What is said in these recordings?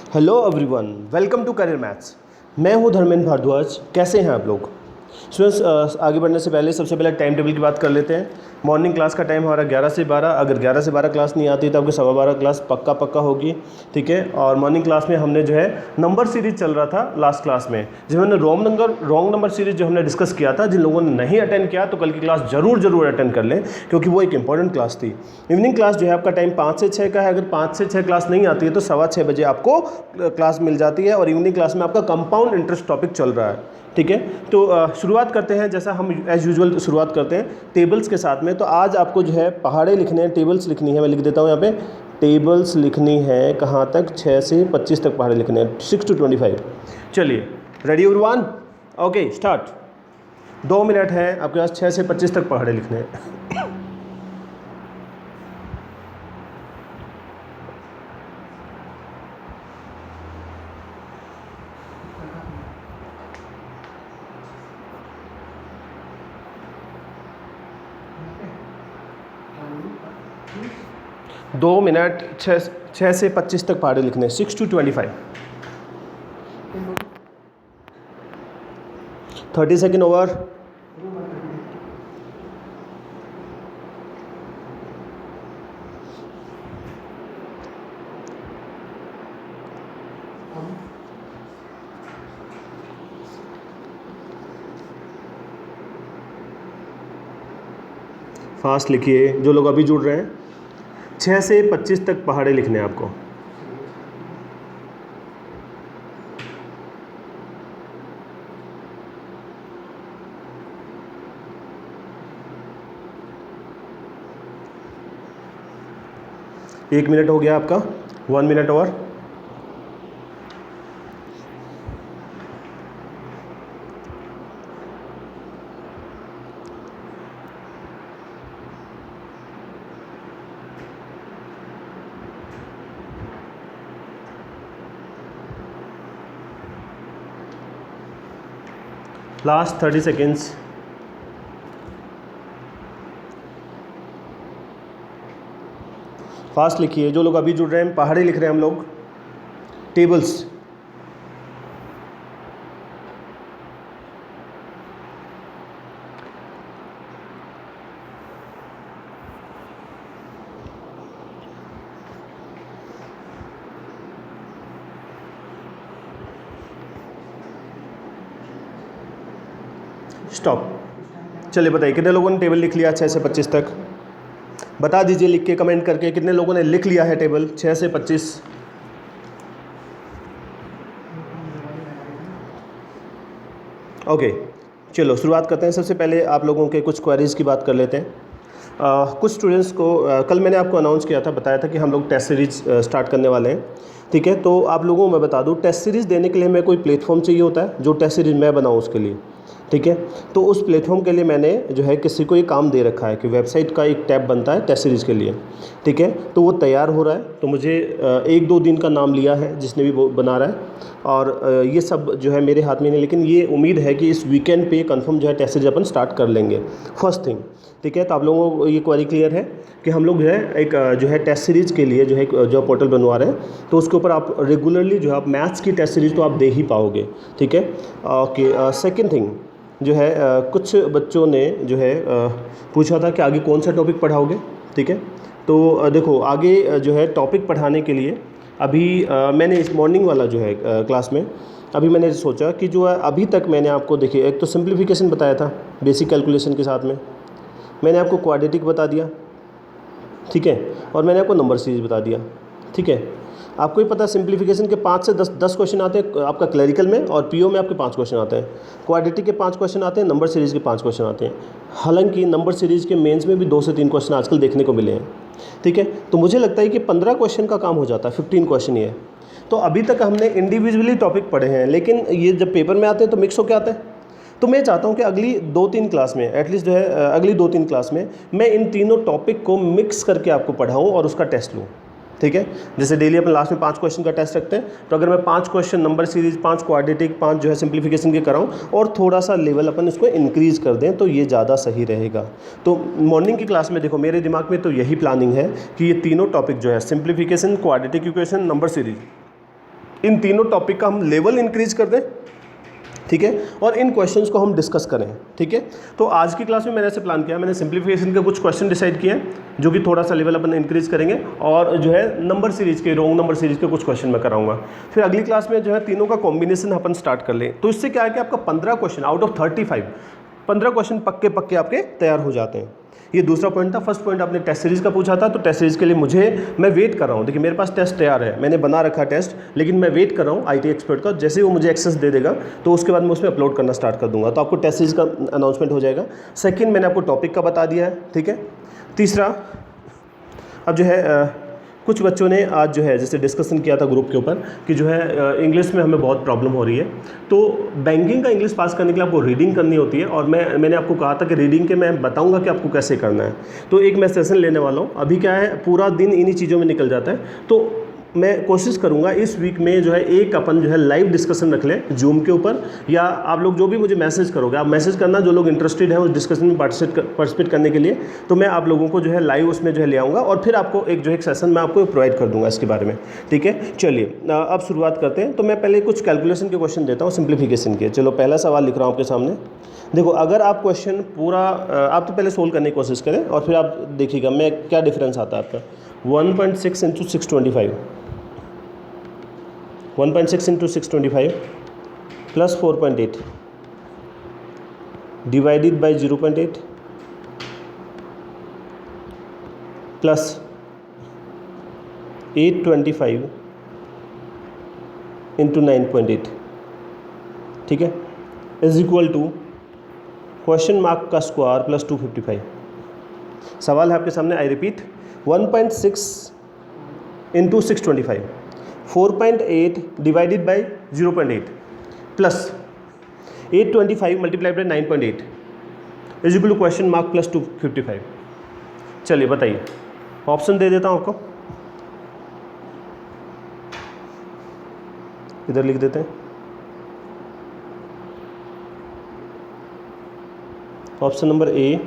Hello everyone, welcome to career maths. मैं हूं धर्मेंद्र भारद्वाज। कैसे हैं आप लोग स्टूडेंट्स? आगे बढ़ने से पहले सबसे पहले टाइम टेबल की बात कर लेते हैं। मॉर्निंग क्लास का टाइम हमारा 11 से 12। अगर 11 से 12 क्लास नहीं आती तो आपकी 12:15 क्लास पक्का होगी, ठीक है। और मॉर्निंग क्लास में हमने जो है नंबर सीरीज चल रहा था लास्ट क्लास में, जिसमें हमने रॉन्ग नंबर सीरीज जो हमने डिस्कस किया था। जिन लोगों ने नहीं अटेंड किया तो कल की क्लास जरूर अटेंड कर लें, क्योंकि वो एक इंपॉर्टेंट क्लास थी। इवनिंग क्लास जो है आपका टाइम 5 से 6 का है। अगर 5 से 6 क्लास नहीं आती है तो 6:15 बजे आपको क्लास मिल जाती है। और इवनिंग क्लास में आपका कंपाउंड इंटरेस्ट टॉपिक चल रहा है, ठीक है। तो शुरुआत करते हैं, जैसा हम एज यूजुअल शुरुआत करते हैं टेबल्स के साथ में। तो आज आपको जो है पहाड़े लिखने हैं, टेबल्स लिखनी है। मैं लिख देता हूँ यहाँ पे, टेबल्स लिखनी है। कहाँ तक? 6 से 25 तक पहाड़े लिखने हैं, 6 to 25। चलिए, ready everyone? Okay, start. 2 minute है आपके पास, 6 से 25 तक पहाड़े लिखने हैं। दो मिनट, 6 से 25 तक पहाड़े लिखने हैं, 6 to 25। 30 second over. फास्ट लिखिए जो लोग अभी जुड़ रहे हैं। 6 से 25 तक पहाड़े लिखने हैं आपको। एक मिनट हो गया आपका, 1 मिनट और। Last 30 seconds. फास्ट लिखिए जो लोग अभी जुड़ रहे हैं। पहाड़े लिख रहे हैं हम लोग, टेबल्स। स्टॉप। चलिए बताइए कितने लोगों ने टेबल लिख लिया 6 से 25 तक? बता दीजिए लिख के, कमेंट करके, कितने लोगों ने लिख लिया है टेबल 6 से 25? ओके, चलो शुरुआत करते हैं। सबसे पहले आप लोगों के कुछ क्वेरीज़ की बात कर लेते हैं। कुछ स्टूडेंट्स को कल मैंने आपको अनाउंस किया था, बताया था कि हम लोग टेस्ट सीरीज स्टार्ट करने वाले हैं, ठीक है। तो आप लोगों को मैं बता दूं, टेस्ट सीरीज़ देने के लिए हमें कोई प्लेटफॉर्म चाहिए होता है, जो टेस्ट सीरीज़ मैं बनाऊं उसके लिए, ठीक है। तो उस प्लेटफॉर्म के लिए मैंने जो है किसी को ये काम दे रखा है कि वेबसाइट का एक टैब बनता है टेस्ट सीरीज़ के लिए, ठीक है। तो वो तैयार हो रहा है। तो मुझे 1-2 दिन का नाम लिया है जिसने भी वो बना रहा है। और ये सब जो है मेरे हाथ में नहीं, लेकिन ये उम्मीद है कि इस वीकेंड पे कंफर्म जो है टेस्ट सीरीज अपन स्टार्ट कर लेंगे, फर्स्ट थिंग, ठीक है। तो आप लोगों को ये क्वेरी क्लियर है कि हम लोग जो है एक जो है टेस्ट सीरीज़ के लिए जो है जो पोर्टल बनवा रहे हैं, तो उसके ऊपर आप रेगुलरली जो है आप मैथ्स की टेस्ट सीरीज़ तो आप दे ही पाओगे, ठीक है। ओके, सेकेंड थिंग जो है कुछ बच्चों ने जो है पूछा था कि आगे कौन सा टॉपिक पढ़ाओगे, ठीक है। तो देखो आगे जो है टॉपिक पढ़ाने के लिए अभी मैंने इस मॉर्निंग वाला जो है क्लास में अभी मैंने सोचा कि जो है अभी तक मैंने आपको देखिए, एक तो सिंप्लीफिकेशन बताया था बेसिक कैलकुलेशन के साथ में, मैंने आपको क्वाड्रेटिक बता दिया, ठीक है, और मैंने आपको नंबर सीरीज बता दिया, ठीक है। आपको ही पता है सिंप्लीफिकेशन के 5 से 10 क्वेश्चन आते हैं आपका क्लरिकल में, और पीओ में आपके 5 क्वेश्चन आते हैं। क्वाड्रेटिक के 5 क्वेश्चन आते हैं, नंबर सीरीज़ के 5 क्वेश्चन आते हैं। हालांकि नंबर सीरीज़ के मेंस में भी 2 से 3 क्वेश्चन आजकल देखने को मिले हैं, ठीक है। तो मुझे लगता है कि 15 क्वेश्चन का काम हो जाता है, 15 क्वेश्चन ये। तो अभी तक हमने इंडिविजुअली टॉपिक पढ़े हैं, लेकिन ये जब पेपर में आते हैं तो मिक्स होकर आते हैं। तो मैं चाहता हूँ कि अगली 2-3 क्लास में एटलीस्ट जो है अगली 2-3 क्लास में मैं इन तीनों टॉपिक को मिक्स करके आपको पढ़ाऊँ और उसका टेस्ट लूँ, ठीक है। जैसे डेली अपन लास्ट में 5 क्वेश्चन का टेस्ट रखते हैं, तो अगर मैं 5 क्वेश्चन नंबर सीरीज, 5 क्वाड्रेटिक, 5 जो है सिंप्लीफिकेशन के कराऊँ और थोड़ा सा लेवल अपन इसको इंक्रीज़ कर दें तो ये ज़्यादा सही रहेगा। तो मॉर्निंग की क्लास में देखो मेरे दिमाग में तो यही प्लानिंग है कि ये तीनों टॉपिक जो है simplification, quadratic equation, number series, इन तीनों टॉपिक का हम लेवल इंक्रीज कर दें, ठीक है, और इन क्वेश्चंस को हम डिस्कस करें, ठीक है। तो आज की क्लास में मैंने ऐसे प्लान किया, मैंने सिंप्लीफिकेशन के कुछ क्वेश्चन डिसाइड किए हैं जो कि थोड़ा सा लेवल अपन इंक्रीज करेंगे, और जो है नंबर सीरीज के, रोंग नंबर सीरीज के कुछ क्वेश्चन मैं कराऊंगा। फिर अगली क्लास में जो है तीनों का कॉम्बिनेशन अपन स्टार्ट कर लें। तो इससे क्या है कि आपका 15 क्वेश्चन आउट ऑफ 35, 15 क्वेश्चन पक्के पक्के आपके तैयार हो जाते हैं। ये दूसरा पॉइंट था। फर्स्ट पॉइंट आपने टेस्ट सीरीज का पूछा था, तो टेस्ट सीरीज के लिए मैं वेट कर रहा हूँ। देखिए मेरे पास टेस्ट तैयार है, मैंने बना रखा टेस्ट, लेकिन मैं वेट कर रहा हूँ IT एक्सपर्ट का। जैसे वो मुझे एक्सेस दे देगा तो उसके बाद मैं उसमें अपलोड करना स्टार्ट कर दूंगा, तो आपको टेस्ट सीरीज का अनाउंसमेंट हो जाएगा। सेकंड, मैंने आपको टॉपिक का बता दिया है, ठीक है। तीसरा, अब जो है कुछ बच्चों ने आज जो है जैसे डिस्कशन किया था ग्रुप के ऊपर कि जो है इंग्लिश में हमें बहुत प्रॉब्लम हो रही है। तो बैंकिंग का इंग्लिश पास करने के लिए आपको रीडिंग करनी होती है, और मैंने आपको कहा था कि रीडिंग के मैं बताऊंगा कि आपको कैसे करना है। तो एक मैं सेशन लेने वाला हूँ। अभी क्या है, पूरा दिन इन्हीं चीज़ों में निकल जाता है, तो मैं कोशिश करूंगा इस वीक में जो है एक अपन जो है लाइव डिस्कशन रख लें जूम के ऊपर, या आप लोग जो भी मुझे मैसेज करोगे, आप मैसेज करना जो लोग इंटरेस्टेड हैं उस डिस्कशन में पार्टिसिपेट करने के लिए, तो मैं आप लोगों को जो है लाइव उसमें जो है ले आऊँगा, और फिर आपको एक जो है सेशन मैं आपको प्रोवाइड कर दूंगा इसके बारे में, ठीक है। चलिए अब शुरुआत करते हैं। तो मैं पहले कुछ कैलकुलेशन के क्वेश्चन देता हूँ सिंप्लीफिकेशन के। चलो पहला सवाल लिख रहा हूँ आपके सामने। देखो, अगर आप क्वेश्चन पूरा आप तो पहले सोल्व करने की कोशिश करें, और फिर आप देखिएगा मैं क्या डिफरेंस आता है आपका। 1.6 into 625, 1.6 into 625 plus 4.8 divided by 0.8 plus 825 into 9.8, ठीक है, is equal to question mark का स्क्वायर प्लस 255। सवाल है आपके सामने, I repeat, 1.6 into 625, 4.8 divided by 0.8 plus 825 multiply by 9.8 is equal to question mark plus 255। चलिए बताइए, ऑप्शन दे देता हूँ आपको, इधर लिख देते हैं। Option number A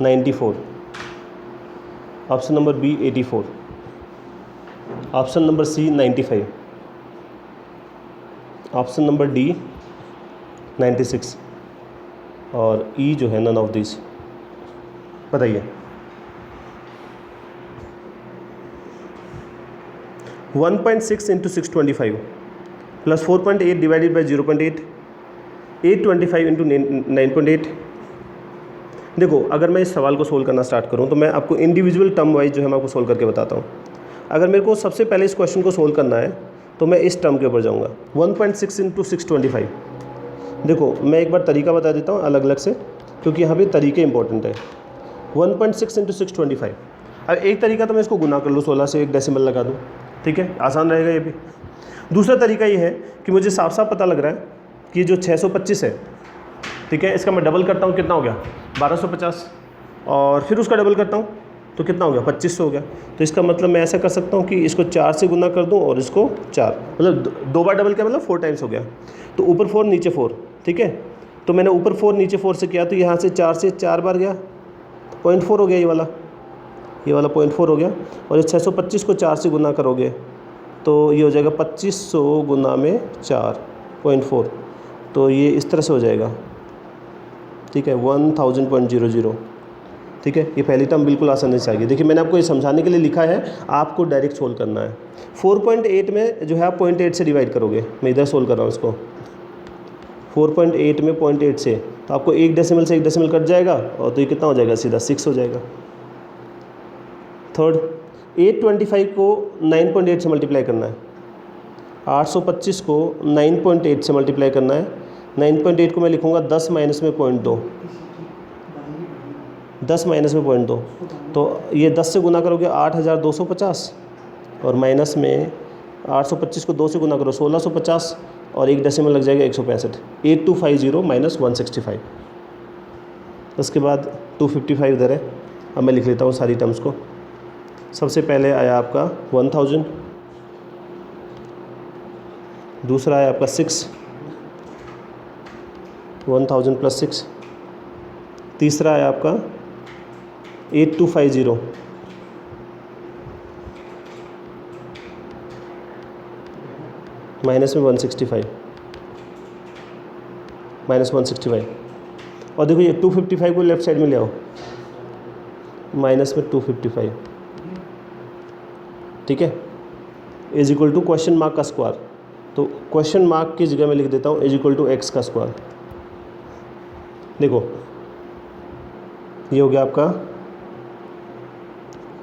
94, option number B 84, option number C 95, option number D 96, और ई जो है नन ऑफ दिस। बताइए, 1.6 into 625 plus 4.8 divided by 0.8, 825 into 9.8। देखो, अगर मैं इस सवाल को सोल्व करना स्टार्ट करूं तो मैं आपको इंडिविजुअल टर्म वाइज जो है मैं आपको सोल्व करके बताता हूं। अगर मेरे को सबसे पहले इस क्वेश्चन को सोल्व करना है तो मैं इस टर्म के ऊपर जाऊंगा, 1.6 इंटू 625। देखो, मैं एक बार तरीका बता देता हूँ अलग अलग से, क्योंकि यहाँ पे तरीके इंपॉर्टेंट है। 1.6 इंटू 625, अब एक तरीका तो मैं इसको गुना कर लूँ, 16 से एक डेसिमल लगा दूँ, ठीक है, आसान रहेगा ये भी। दूसरा तरीका ये है कि मुझे साफ साफ पता लग रहा है कि जो 625 है, ठीक है, इसका मैं डबल करता हूँ, कितना हो गया 1250, और फिर उसका डबल करता हूँ तो कितना हो गया 2500 हो गया। तो इसका मतलब मैं ऐसा कर सकता हूँ कि इसको 4 से गुना कर दूँ और इसको 4, मतलब 2 बार डबल किया, मतलब 4 टाइम्स हो गया। तो ऊपर 4 नीचे 4, ठीक है, तो मैंने ऊपर 4 नीचे 4 से किया, तो यहाँ से 4 से 4 बार गया, 0.4 हो गया, ये वाला 0.4 हो गया। और इस 625 को 4 से गुना करोगे तो ये हो जाएगा 2500 गुना में 4.4, तो ये इस तरह से हो जाएगा, ठीक है, 1000.00, ठीक है। ये पहली टर्म बिल्कुल आसानी से आएगी। देखिए, मैंने आपको ये समझाने के लिए लिखा है, आपको डायरेक्ट सोल्व करना है। 4.8 में जो है आप 0.8 से डिवाइड करोगे, मैं इधर सोल्व कर रहा हूँ इसको, 4.8 में 0.8 से, तो आपको एक डेसिमल से एक डेसिमल कट जाएगा, और तो ये कितना हो जाएगा, सीधा 6 हो जाएगा। थर्ड, 825 को 9.8 से मल्टीप्लाई करना है, 825 को 9.8 से मल्टीप्लाई करना है। 9.8 को मैं लिखूँगा 10 माइनस में 0.2, 10 माइनस में 0.2, तो ये 10 से गुना करोगे 8250, और माइनस में 825 को 2 से गुना करो 1650, और एक डेसिमल लग जाएगा 165, 8250 माइनस 165। उसके बाद 255 इधर है। अब मैं लिख लेता हूँ सारी टर्म्स को। सबसे पहले आया आपका 1000, दूसरा आया आपका 6, 1000 प्लस 6, तीसरा आया आपका 8250, माइनस में 165, -165 और देखो ये 255 को लेफ्ट साइड में ले आओ, माइनस में 255, ठीक है, is equal to question mark का स्क्वायर। तो क्वेश्चन मार्क की जगह मैं लिख देता हूँ इज इक्वल टू एक्स का स्क्वायर। देखो ये हो गया आपका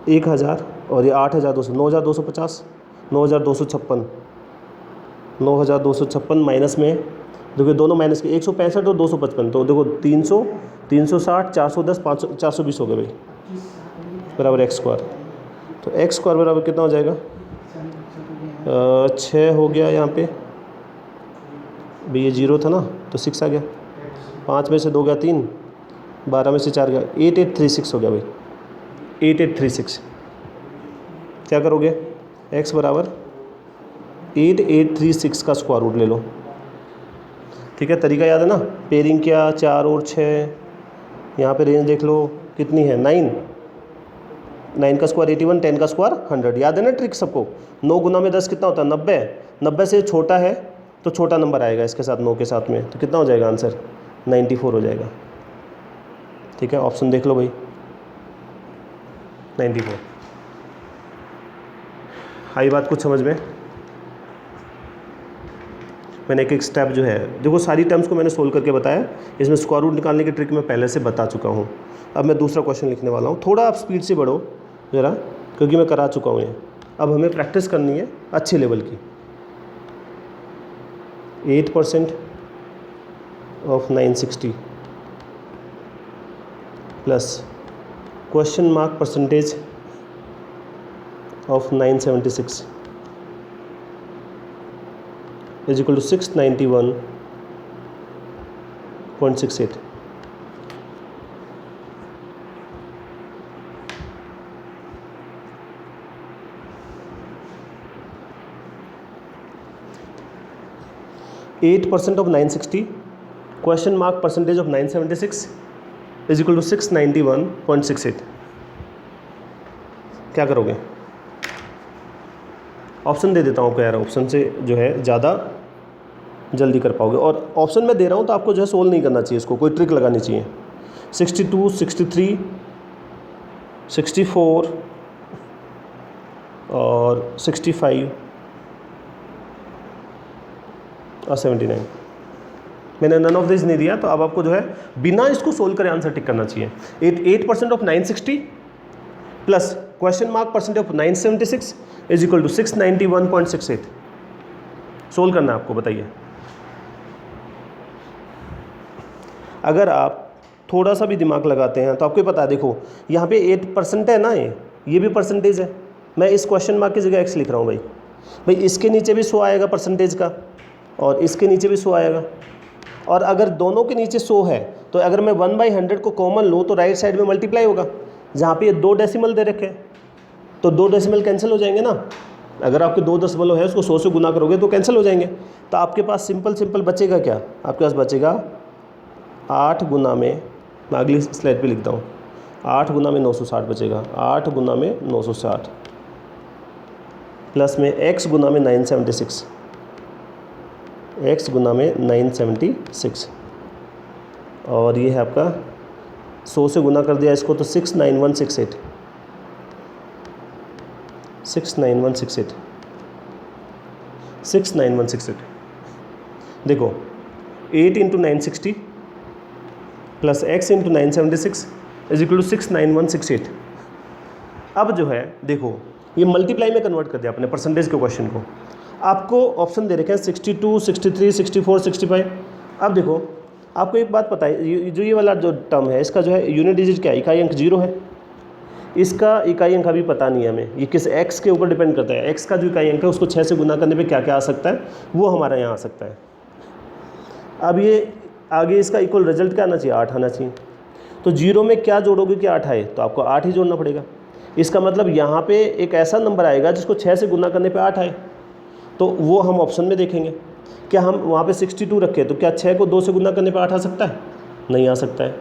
1000 और ये 8200, 9250, 9256, 9256 माइनस में देखो दोनों माइनस के 165 और 255, तो देखो 300, 360, 410, 500, 420 हो गए भाई, बराबर एक्स स्क्वायर। तो एक्स स्क्वायर बराबर कितना हो जाएगा, 6 हो गया यहाँ पे भाई, ये 0 था ना तो 6 आ गया, 5 में से 2 गया 3, 12 में से 4 गया, 8836 हो गया भाई, 8836। क्या करोगे, x बराबर 8836 का स्क्वायर रूट ले लो, ठीक है। तरीका याद है ना, पेयरिंग किया 4 और 6, यहाँ पे रेंज देख लो कितनी है 9, 9 का स्क्वायर 81, 10 का स्क्वायर 100, याद है ना ट्रिक सबको। 9 गुना में 10 कितना होता है 90, 90 से छोटा है तो छोटा नंबर आएगा इसके साथ 9 के साथ में, तो कितना हो जाएगा आंसर 94 हो जाएगा, ठीक है। ऑप्शन देख लो भाई 94। आई बात कुछ समझ में, मैंने एक एक स्टेप जो है देखो सारी टर्म्स को मैंने सोल्व करके बताया, इसमें स्क्वायर रूट निकालने की ट्रिक मैं पहले से बता चुका हूँ। अब मैं दूसरा क्वेश्चन लिखने वाला हूँ, थोड़ा आप स्पीड से बढ़ो ज़रा क्योंकि मैं करा चुका हूँ ये, अब हमें प्रैक्टिस करनी है अच्छे लेवल की। 8% of 960 plus question mark percentage of 976 is equal to 691.68। Eight % of 960, question mark percentage of 976 is equal to 691.68। क्या करोगे, ऑप्शन दे देता हूँ आपको यार, ऑप्शन से जो है ज़्यादा जल्दी कर पाओगे, और ऑप्शन मैं दे रहा हूँ तो आपको जो है सोल्व नहीं करना चाहिए, इसको कोई ट्रिक लगानी चाहिए। 62, 63, 64 और 65 और 79, मैंने नन ऑफ दिस नहीं दिया, तो अब आपको जो है बिना इसको सोल्व करे आंसर टिक करना चाहिए। 8% of 960 plus question mark percentage of 976 is equal to 691.68। Solve करना है आपको, बताइए। अगर आप थोड़ा सा भी दिमाग लगाते हैं तो आपको पता है, देखो यहाँ पे 8% है ना, ये भी परसेंटेज है, मैं इस क्वेश्चन मार्क की जगह एक्स लिख रहा हूँ भाई, इसके नीचे भी 100 आएगा परसेंटेज का और इसके नीचे भी 100 आएगा, और अगर दोनों के नीचे 100 है तो अगर मैं 1/100 को कॉमन लूँ तो राइट साइड में मल्टीप्लाई होगा, जहाँ पे ये 2 डेसिमल दे रखे हैं तो 2 डेसिमल कैंसिल हो जाएंगे ना। अगर आपके 2 दशमलव है उसको 100 से गुना करोगे तो कैंसिल हो जाएंगे, तो आपके पास सिंपल बचेगा क्या, आपके पास बचेगा 8 गुना में, मैं अगली स्लाइड पे लिखता हूँ, 8 गुना में 960 बचेगा, 8 गुना में 960 प्लस में x गुना में 976, x गुना में 976, और ये है आपका 100 से गुना कर दिया इसको तो 69168, 69168, 69168। देखो 8 into 960 plus x into 976 is equal to 69168। अब जो है देखो ये मल्टीप्लाई में कन्वर्ट कर दिया अपने परसेंटेज के क्वेश्चन को, आपको ऑप्शन दे रखे हैं 62, 63, 64, 65। अब देखो आपको एक बात पता है, जो ये वाला जो टर्म है इसका जो है यूनिट डिजिट क्या है, इकाई अंक 0 है, इसका इकाई अंक अभी पता नहीं है हमें, ये किस x के ऊपर डिपेंड करता है, x का जो इकाई अंक है उसको 6 से गुना करने पे क्या क्या आ सकता है वो हमारा यहाँ आ सकता है। अब ये आगे इसका इक्वल रिजल्ट क्या आना चाहिए, 8 आना चाहिए, तो 0 में क्या जोड़ोगे कि 8 आए, तो आपको 8 ही जोड़ना पड़ेगा। इसका मतलब यहाँ पे एक ऐसा नंबर आएगा जिसको 6 से गुना करने पे 8 आए, तो वो हम ऑप्शन में देखेंगे। क्या हम वहाँ पे 62 रखें तो क्या 6 को 2 से गुना करने पे 8 आ सकता है, नहीं आ सकता है।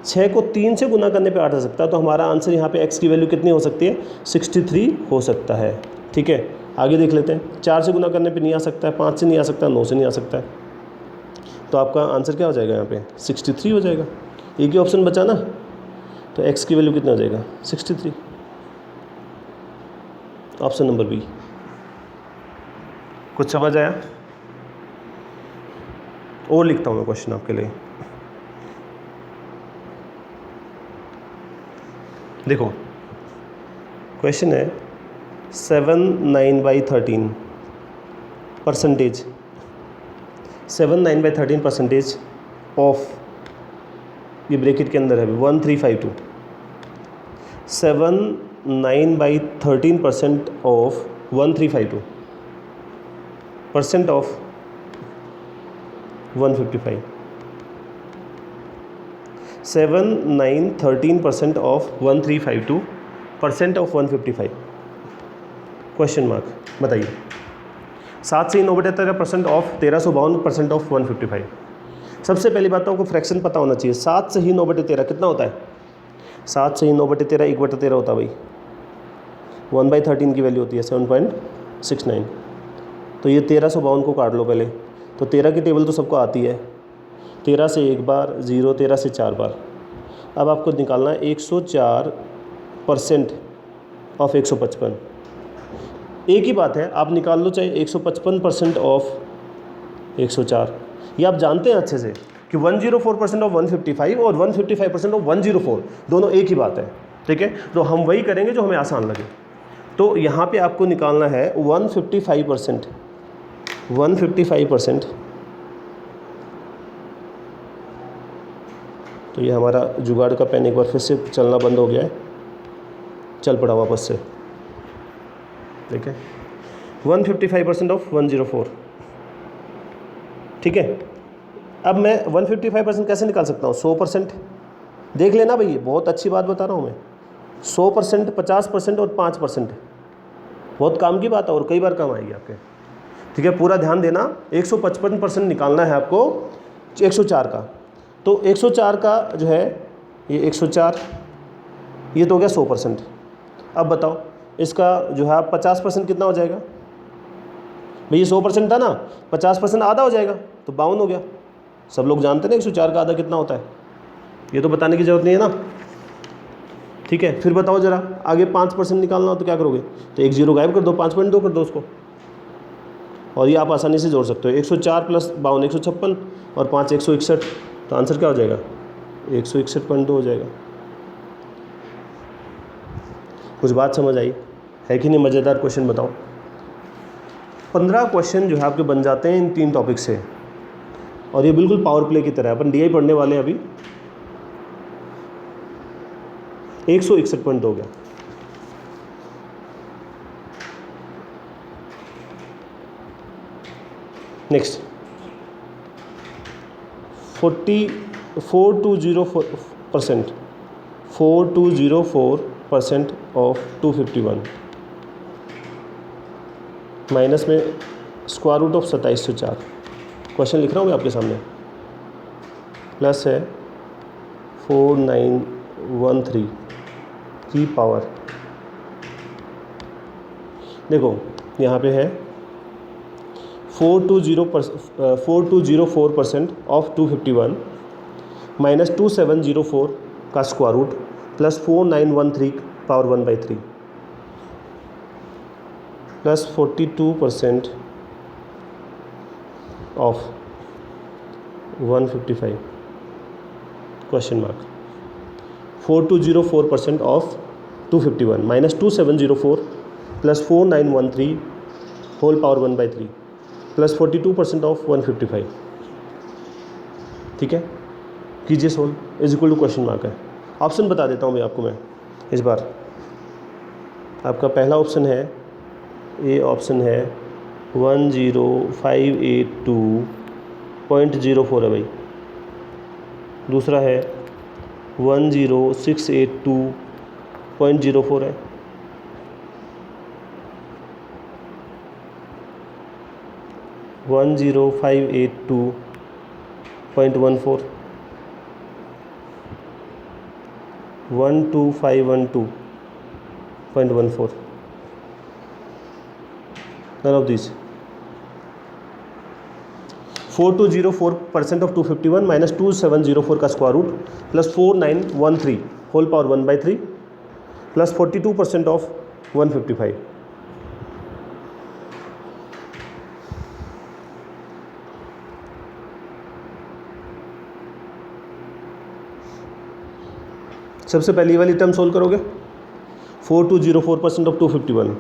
6 को 3 से गुना करने पे 8 आ सकता है, तो हमारा आंसर यहाँ पे x की वैल्यू कितनी हो सकती है, 63 हो सकता है। ठीक है, आगे देख लेते हैं। 4 से गुना करने पे नहीं आ सकता है, 5 से नहीं आ सकता, 9 से नहीं आ सकता है, तो आपका आंसर क्या हो जाएगा यहाँ पे 63 हो जाएगा। एक ही ऑप्शन बचा ना, तो x की वैल्यू कितना हो जाएगा 63, ऑप्शन नंबर बी। कुछ समझ आया? और लिखता हूँ मैं क्वेश्चन आपके लिए। देखो क्वेश्चन है 7/9/13 परसेंटेज, 7/9/13 परसेंटेज ऑफ, ये ब्रैकेट के अंदर है 1352, 7/9/13% of 1352 percent of 155, 7/9/13% of 1352 percent of 155, question mark. बताइए 7 से 9/13% ऑफ 1352% ऑफ 155। सबसे पहली बात तो आपको फ्रैक्शन पता होना चाहिए। 7 से ही 9/13 कितना होता है? 7 से ही 9/13 1/13 होता है भाई। 1/13 की वैल्यू होती है 7.69। तो ये 1352 को काट लो पहले। तो 13 की टेबल तो सबको आती है, 13 से 1 बार 0, 13 से 4 बार। अब आपको निकालना है 104% ऑफ 155। एक ही बात है, आप निकाल लो चाहे 155% ऑफ 104। ये आप जानते हैं अच्छे से कि 104% ऑफ 155 और 155% ऑफ 104 दोनों एक ही बात है, ठीक है। तो हम वही करेंगे जो हमें आसान लगे। तो यहाँ पे आपको निकालना है 155%, 155%। तो ये हमारा जुगाड़ का पेन एक बार फिर से चलना बंद हो गया है, चल पड़ा वापस से, ठीक है। 155% ऑफ 104, ठीक है। अब मैं 155% कैसे निकाल सकता हूँ? 100%। देख लेना भाई, बहुत अच्छी बात बता रहा हूँ मैं। 100%, 50% और 5% बहुत काम की बात है और कई बार काम आएगी आपके, ठीक है। पूरा ध्यान देना, 155% निकालना है आपको 104 का। तो 104 का जो है ये 104, ये तो हो गया 100%। अब बताओ इसका जो है 50% कितना हो जाएगा? भाई ये 100% था ना, 50% आधा हो जाएगा तो 52 हो गया। सब लोग जानते हैं ना 104 का आधा कितना होता है, ये तो बताने की ज़रूरत नहीं है ना, ठीक है। फिर बताओ ज़रा आगे 5% निकालना हो तो क्या करोगे? तो 1 0 गायब कर दो, 5.2 कर दो उसको, और ये आप आसानी से जोड़ सकते हो। 104 + 52 156 और 5 161, तो आंसर क्या हो जाएगा 161.2 हो जाएगा। कुछ बात समझ आई है कि नहीं? मज़ेदार क्वेश्चन बताओ। 15 क्वेश्चन जो है आपके बन जाते हैं इन 3 टॉपिक से, और ये बिल्कुल पावर प्ले की तरह है। अपन DI पढ़ने वाले हैं अभी। 161.2 हो गया। नेक्स्ट 4204%, 4204% ऑफ 251 माइनस में स्क्वायर रूट ऑफ 2704। क्वेश्चन लिख रहा हूँ मैं आपके सामने। प्लस है 4913 की पावर, देखो यहाँ पे है 4204% ऑफ 251 माइनस 2704 का square root plus 4913 power 1/3 plus 42% of 155 question mark. 4204% of 251 minus 2704 plus 4913 whole power 1/3 plus 42% of 155, ठीक है। कीजिए solve, is equal to question mark है। ऑप्शन बता देता हूँ मैं आपको, मैं इस बार आपका पहला ऑप्शन है, ये ऑप्शन है 10582.04 है भाई। दूसरा है 10682.04 है। One 10582.14 12512.14 none of these. 4204% of 251 minus 2704 का square root plus 4913 whole power 1/3 plus 42% of 155. सबसे पहली वाली टर्म सोल्व करोगे. 4204% ऑफ 251.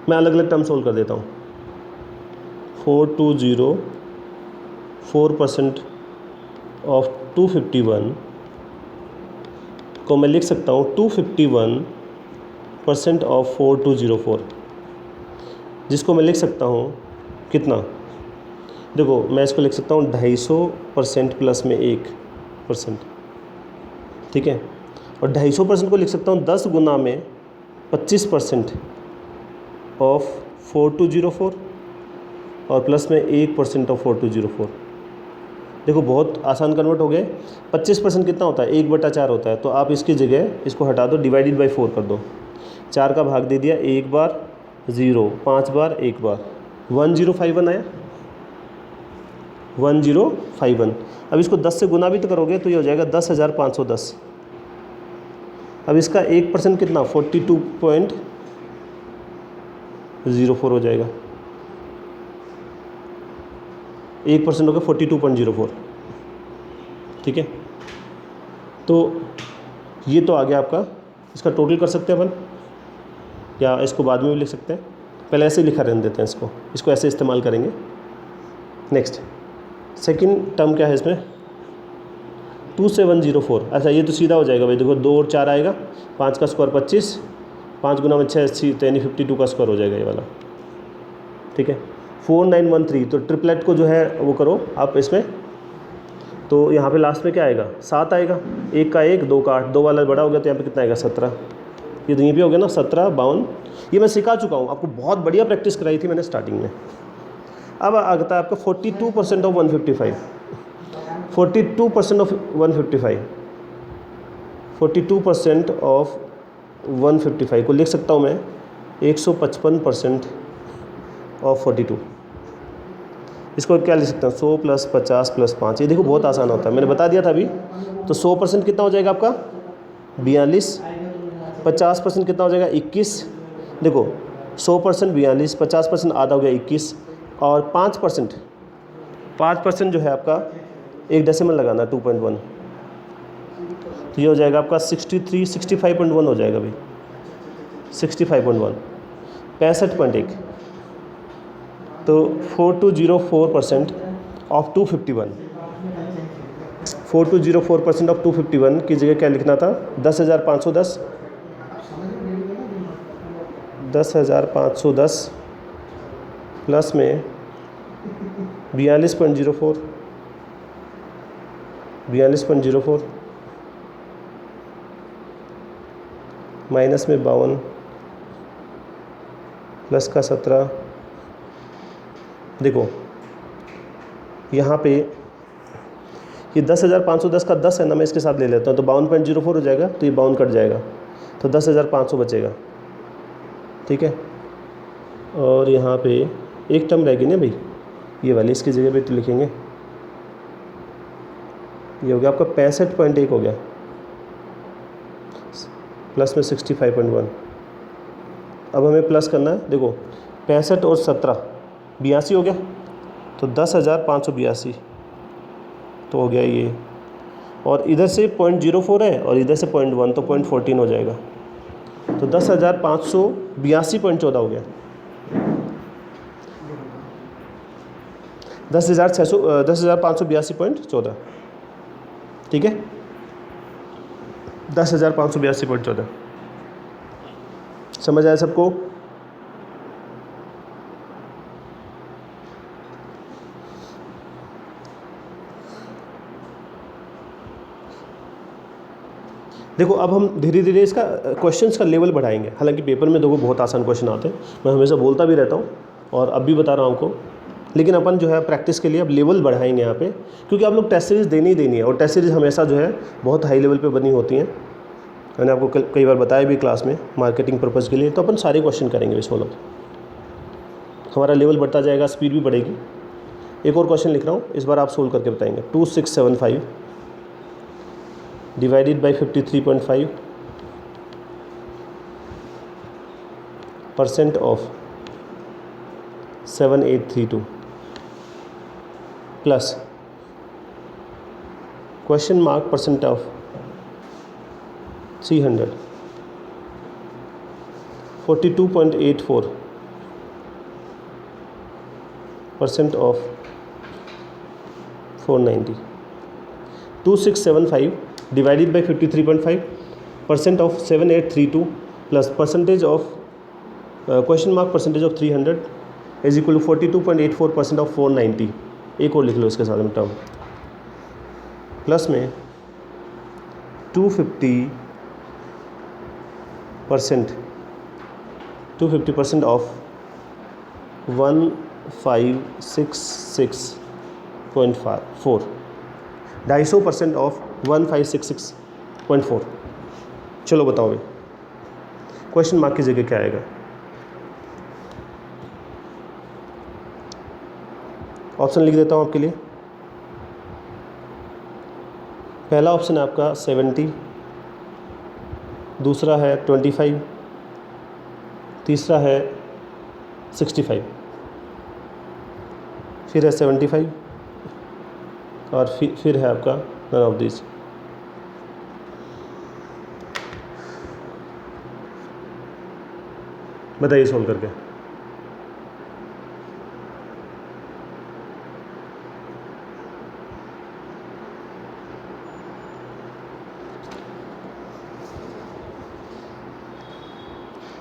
मैं अलग अलग टर्म सोल्व कर देता हूँ. 4204% ऑफ 251 को मैं लिख सकता हूँ 251% ऑफ 4204, जिसको मैं लिख सकता हूँ कितना. देखो मैं इसको लिख सकता हूँ 250% प्लस में 1%. ठीक है. और 250% को लिख सकता हूँ 10 गुना में 25% ऑफ 4204 और प्लस में 1% ऑफ 4204. देखो बहुत आसान कन्वर्ट हो गए. 25% कितना होता है, 1/4 होता है. तो आप इसकी जगह इसको हटा दो, डिवाइडेड बाई 4 कर दो. 4 का भाग दे दिया, 1 बार 0, 5 बार 1 बार, 1051 आया. 1051. अब इसको 10 से गुना भी तो करोगे तो ये हो जाएगा 10,510. अब इसका 1% कितना, 42.04 हो जाएगा. 1% हो गया 42.04. ठीक है. तो ये तो आ गया आपका. इसका टोटल कर सकते हैं अपन, या इसको बाद में भी लिख सकते हैं. पहले ऐसे लिखा रहने देते हैं इसको ऐसे इस्तेमाल करेंगे. नेक्स्ट सेकंड टर्म क्या है इसमें, 2704. अच्छा ये तो सीधा हो जाएगा भाई. देखो 2 और 4 आएगा, 5 का स्क्वायर 25, 5 गुना में 6 80, तो यानी 52 का स्क्वायर हो जाएगा ये वाला. ठीक है. 4913. तो ट्रिपलेट को जो है वो करो आप इसमें. तो यहाँ पे लास्ट में क्या आएगा, 7 आएगा. 1 का 1, 2 का 8, 2 वाला बड़ा हो गया तो यहाँ पे कितना आएगा 17. ये तो यहीं पे हो गया ना 17, 52. ये मैं सिखा चुका हूँ आपको, बहुत बढ़िया प्रैक्टिस कराई थी मैंने स्टार्टिंग में. अब आता है आपका 42% ऑफ 155. 42% ऑफ 155. 42% ऑफ 155 को लिख सकता हूँ मैं 155% ऑफ 42. इसको क्या लिख सकता हूँ, 100 प्लस 50 प्लस 5. ये देखो बहुत आसान होता है, मैंने बता दिया था अभी. तो 100% कितना हो जाएगा आपका 42. 50% कितना हो जाएगा 21. देखो 100% 42, 50% आधा हो गया 21, और 5% जो है आपका एक डेसिमल लगाना 2.1. तो ये हो जाएगा आपका 65.1 हो जाएगा भाई. 65.1, 65.1. तो 4204% ऑफ 251. 4204% ऑफ 251 की जगह क्या लिखना था, 10,510. 10,510 प्लस में 42.04, 42.04 माइनस में 52 प्लस का 17. देखो यहाँ पे ये 10,510 का 10 है ना, मैं इसके साथ ले लेता हूँ तो 52.04 हो जाएगा. तो ये 52 कट जाएगा तो 10,500 बचेगा. ठीक है. और यहाँ पे एक टर्म रहेगी ना भाई, ये वाली, इसकी जगह पे तो लिखेंगे. ये हो गया आपका 65.1 हो गया प्लस में 65.1. अब हमें प्लस करना है. देखो 65 और 17 82 हो गया. तो 10,582 तो हो गया ये. और इधर से 0.04 है और इधर से 0.1, तो 0.14 हो जाएगा. तो 10,582.14 हो गया. 10,582.14. ठीक है. 10,582.14 समझ आया सबको. देखो अब हम धीरे धीरे इसका क्वेश्चंस का लेवल बढ़ाएंगे. हालांकि पेपर में देखो बहुत आसान क्वेश्चन आते हैं, मैं हमेशा बोलता भी रहता हूँ और अब भी बता रहा हूँ आपको. लेकिन अपन जो है प्रैक्टिस के लिए अब लेवल बढ़ाएंगे यहाँ पे, क्योंकि आप लोग टेस्ट सीरीज़ देनी ही देनी है. और टेस्ट सीरीज़ हमेशा जो है बहुत हाई लेवल पे बनी होती हैं. मैंने आपको कई बार बताया भी क्लास में, मार्केटिंग पर्पज़ के लिए. तो अपन सारे क्वेश्चन करेंगे इसमें. हमारा लेवल बढ़ता जाएगा, स्पीड भी बढ़ेगी। एक और क्वेश्चन लिख रहा हूँ, इस बार आप सोल्व करके बताएंगे। 2675 divided by 53.5 percent of 7832 plus question mark percent of 300 42.84 percent of 490। 2675 divided by 53.5 percent of 7832 plus percentage of question mark percentage of 300 is equal to 42.84 percent of 490। एक और लिख लो इसके साथ में टर्म, प्लस में 250 परसेंट ऑफ 1566.4, 250% ऑफ 1566.4। चलो बताओ भाई, क्वेश्चन मार्क की जगह क्या आएगा? ऑप्शन लिख देता हूँ आपके लिए। पहला ऑप्शन है आपका 70, दूसरा है 25, तीसरा है 65, फिर है 75 और फिर है आपका नन ऑफ दिस। बताइए सोल्व करके।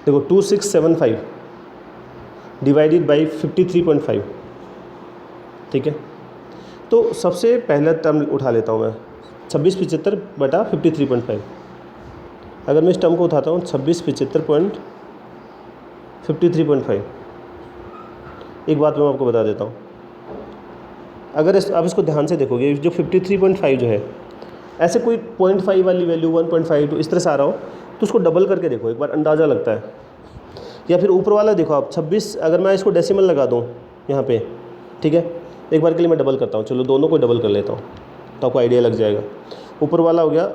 देखो 2675 डिवाइडेड बाई 53.5, ठीक है। तो सबसे पहला टर्म उठा लेता हूँ मैं 2675/53.5। अगर मैं इस टर्म को उठाता हूँ 2675.53.5, एक बात मैं आपको बता देता हूँ, अगर आप इसको ध्यान से देखोगे, जो 53.5 जो है, ऐसे कोई 0.5 वाली वैल्यू 1.5 तो इस तरह से आ रहा हो तो उसको डबल करके देखो, एक बार अंदाज़ा लगता है। या फिर ऊपर वाला देखो आप 26, अगर मैं इसको डेसिमल लगा दूँ यहाँ पे, ठीक है, एक बार के लिए मैं डबल करता हूँ, चलो दोनों को डबल कर लेता हूँ तो आपको आइडिया लग जाएगा। ऊपर वाला हो गया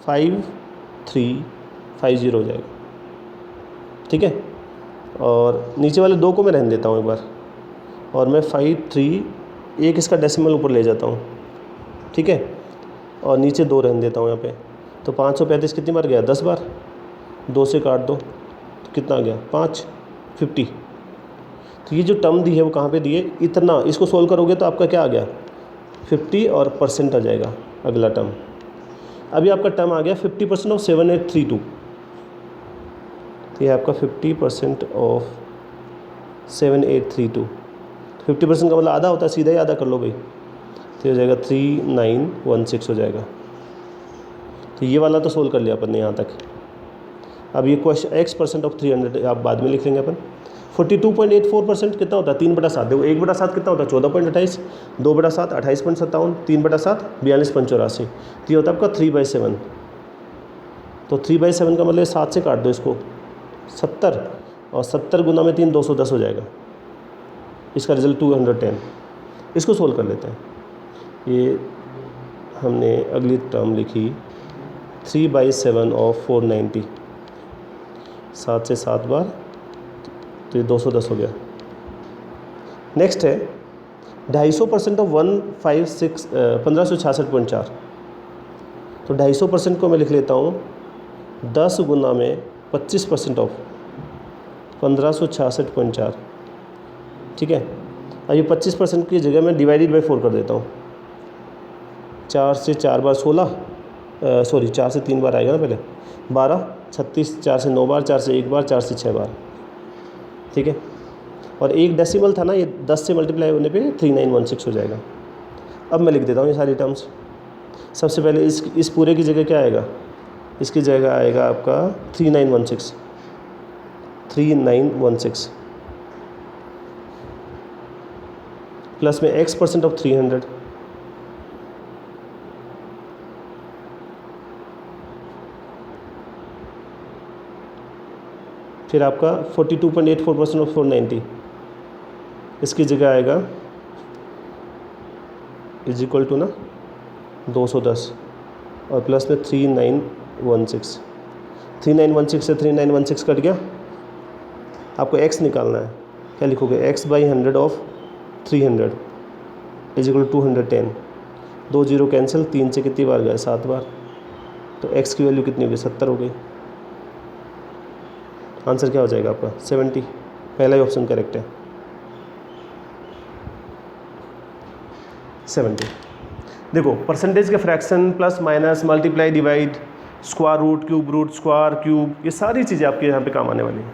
5350 हो जाएगा, ठीक है, और नीचे वाले दो को मैं रहने देता हूँ एक बार, और मैं 53 एक इसका डेसिमल ऊपर ले जाता हूँ, ठीक है, और नीचे दो रहने देता हूँ यहाँ पे। तो 535 कितनी बार गया? 10 बार। 2 से काट दो तो कितना आ गया? 550। तो ये जो टर्म दी है वो कहाँ पे दी है? इतना। इसको सोल्व करोगे तो आपका क्या आ गया? 50 और परसेंट आ जाएगा अगला टर्म। अभी आपका टर्म आ गया 50% ऑफ 7832। तो ये आपका 50% ऑफ 7832। 50% का मतलब आधा होता है, सीधा ही आधा कर लो भाई, तो हो जाएगा 3916 हो जाएगा। तो ये वाला तो सोल्व कर लिया अपन ने यहाँ तक। अब ये क्वेश्चन x% ऑफ 300 आप बाद में लिख लेंगे अपन। 42.84% कितना होता है? 3/7। देखो 1/7 कितना होता है? 14.28। 2/7 28.57। 3/7 42.84। तो ये होता है आपका 3/7। तो 3/7 का मतलब 7 से काट दो इसको, 70, और 70 गुना में 3 210 हो जाएगा। इसका रिजल्ट 210। इसको सोल्व कर लेते हैं। ये हमने अगली टर्म लिखी 3/7 ऑफ 490, 7 से 7 बार, तो ये 210 हो गया। नेक्स्ट है 250% ऑफ 1566.4। तो 250% को मैं लिख लेता हूँ 10 गुना में 25% ऑफ 1566.4, ठीक है। अब ये 25% की जगह मैं डिवाइडेड बाई 4 कर देता हूँ। 4 से 4 बार 16, सॉरी 4 से 3 बार आएगा ना पहले, 12, 36, 4 से 9 बार, 4 से 1 बार, 4 से 6 बार, ठीक है। और एक डेसिमल था ना, ये 10 से मल्टीप्लाई होने पे 3916 हो जाएगा। अब मैं लिख देता हूँ ये सारी टर्म्स। सबसे पहले इस पूरे की जगह क्या आएगा? इसकी जगह आएगा आपका 3916 प्लस में x% ऑफ 300, फिर आपका 42.84% ऑफ 490, इसकी जगह आएगा इज इक्वल टू ना 210 और प्लस में 3916। 3916 से 3916 कट गया। आपको x निकालना है, क्या लिखोगे, x/100 of 300 is equal to 210। 2 0 cancel, 3 से कितनी बार गए, 7 बार। तो x की वैल्यू कितनी हो गई, 70 हो गई। आंसर क्या हो जाएगा आपका, 70। पहला ही ऑप्शन करेक्ट है, 70। देखो परसेंटेज के fraction, plus minus, multiply, divide, square root, cube root, square, cube, ये सारी चीज़ें आपके यहाँ पे काम आने वाली हैं।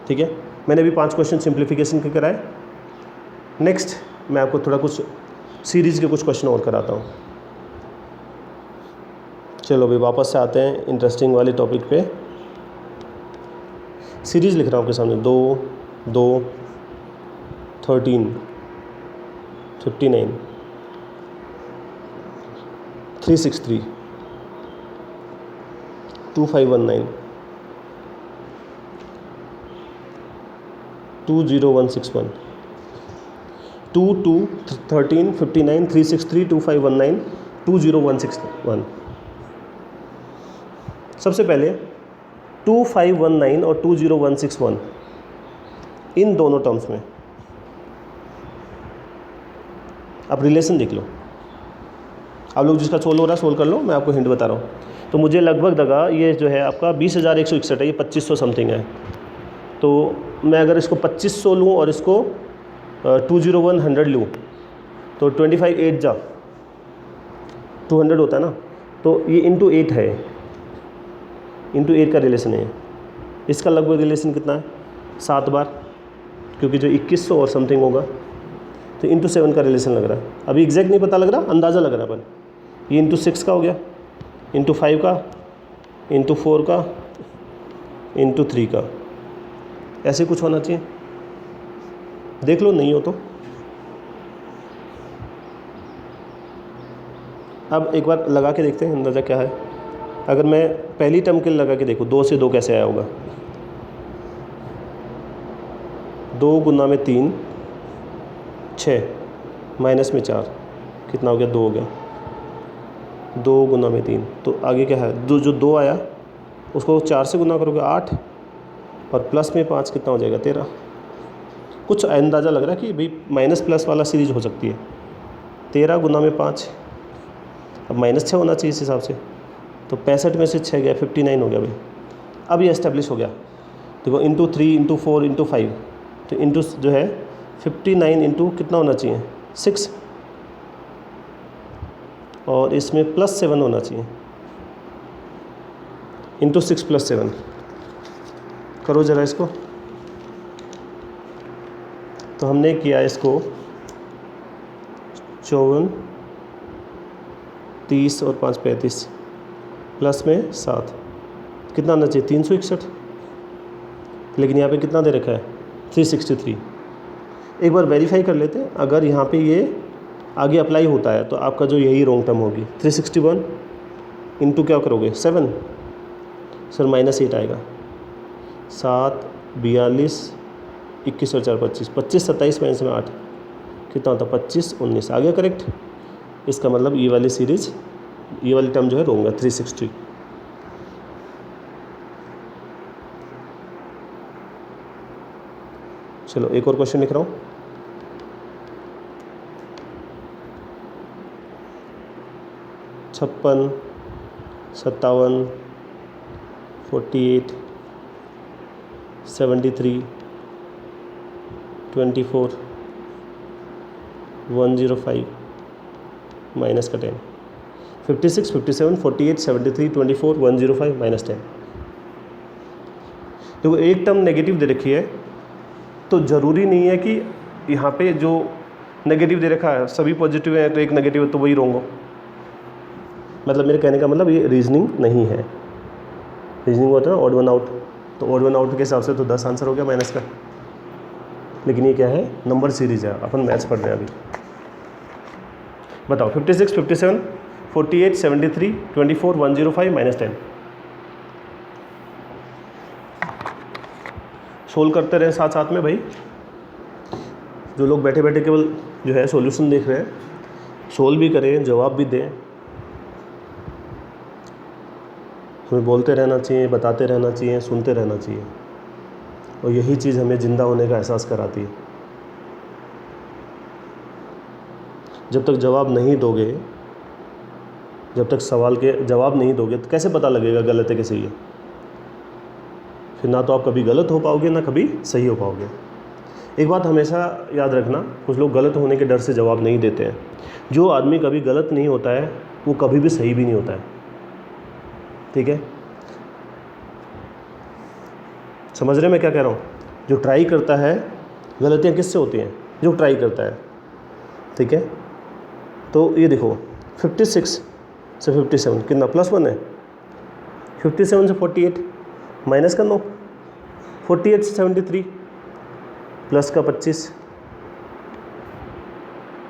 ठीक है, मैंने अभी 5 क्वेश्चन सिंप्लीफिकेशन के कराए। नेक्स्ट मैं आपको थोड़ा कुछ सीरीज़ के कुछ क्वेश्चन और कराता हूँ। चलो अभी वापस से आते हैं इंटरेस्टिंग वाले टॉपिक पे। सीरीज़ लिख रहा हूँ आपके सामने, 2 2 13 59 363 2519 20161 2 2 13 59 363 2519 20161। सबसे पहले 2519 और 20161 इन दोनों टर्म्स में आप रिलेशन देख लो। आप लोग जिसका सोल्व हो रहा है सोल्व कर लो, मैं आपको हिंट बता रहा हूँ। तो मुझे लगभग लगा ये जो है आपका 20,161 है, ये 2500 समथिंग है। तो मैं अगर इसको 2500 लूँ और इसको 20100 लूँ तो 25 8 जा 200 होता है ना, तो ये इंटू 8 है, इंटू 8 का रिलेशन है। इसका लगभग रिलेशन कितना है, 7 बार, क्योंकि जो 2100 और समथिंग होगा, तो इंटू 7 का रिलेशन लग रहा है। अभी एग्जैक्ट नहीं पता लग रहा, अंदाज़ा लग रहा है, पर ये इंटू 6 का हो गया, इंटू 5 का, इंटू 4 का, इंटू 3 का, ऐसे कुछ होना चाहिए। देख लो, नहीं हो तो अब एक बार लगा के देखते हैं अंदाज़ा क्या है। अगर मैं पहली टर्म के लिए लगा के देखूँ, 2 से 2 कैसे आया होगा, 2 गुना में 3 6 माइनस में 4 कितना हो गया, 2 हो गया। 2 गुना में 3, तो आगे क्या है, जो 2 आया उसको 4 से गुना करोगे 8 और प्लस में 5 कितना हो जाएगा, 13। कुछ अंदाज़ा लग रहा है कि भाई माइनस प्लस वाला सीरीज हो सकती है। 13 गुना में 5, अब माइनस 6 होना चाहिए इस हिसाब से, तो 65 में से 6 गया, 59 हो गया भाई। अब ये एस्टेब्लिश हो गया। देखो इंटू 3 इंटू 4 इंटू 5, तो इंटू जो है 59 इंटू कितना होना चाहिए, 6, और इसमें प्लस 7 होना चाहिए, इंटू 6 प्लस 7। करो ज़रा इसको। तो हमने किया इसको 54 30 और 5 35 प्लस में 7 कितना आना चाहिए, 361, लेकिन यहाँ पे कितना दे रखा है, 363। एक बार वेरीफाई कर लेते हैं, अगर यहाँ पे ये आगे अप्लाई होता है तो आपका जो यही रॉन्ग टर्म होगी। 361 इंटू क्या करोगे, 7 सर -8 आएगा, 7 42 21 और 4 25 25 27 माइनस में 8 कितना होता है, 25 19 आ गया करेक्ट। इसका मतलब ये वाली सीरीज, ये वाली टर्म जो है रॉन्ग है, 360। चलो एक और क्वेश्चन लिख रहा हूँ। छप्पन 57 48 73 24 105 माइनस का 10 56 57 48 73 24 105 माइनस 10। देखो एक टर्म नेगेटिव दे रखी है, तो ज़रूरी नहीं है कि यहाँ पे जो नेगेटिव दे रखा है सभी पॉजिटिव है, तो एक नेगेटिव है तो वही रॉन्ग हो। मतलब मेरे कहने का मतलब ये रीजनिंग नहीं है। रीजनिंग होता है ना ऑड वन आउट, तो ऑड वन आउट के हिसाब से तो 10 आंसर हो गया माइनस का। लेकिन ये क्या है, नंबर सीरीज है, अपन मैथ्स पढ़ रहे हैं अभी। बताओ 56 57 48 73 24 105 माइनस 10। सोल्व करते रहे साथ साथ में भाई। जो लोग बैठे बैठे केवल जो है सॉल्यूशन देख रहे हैं, सोल्व भी करें, जवाब भी दें। हमें बोलते रहना चाहिए, बताते रहना चाहिए, सुनते रहना चाहिए, और यही चीज़ हमें ज़िंदा होने का एहसास कराती है। जब तक जवाब नहीं दोगे, जब तक सवाल के जवाब नहीं दोगे तो कैसे पता लगेगा गलत है कि सही है? फिर ना तो आप कभी गलत हो पाओगे, ना कभी सही हो पाओगे। एक बात हमेशा याद रखना, कुछ लोग गलत होने के डर से जवाब नहीं देते हैं। जो आदमी कभी गलत नहीं होता है वो कभी भी सही भी नहीं होता है। ठीक है, समझ रहे मैं क्या कह रहा हूँ? जो ट्राई करता है, गलतियाँ किससे होती हैं? जो ट्राई करता है। ठीक है, तो ये देखो 56 से 57 कितना +1 है, 57 से 48 माइनस का 9, 48 से 73 प्लस का 25।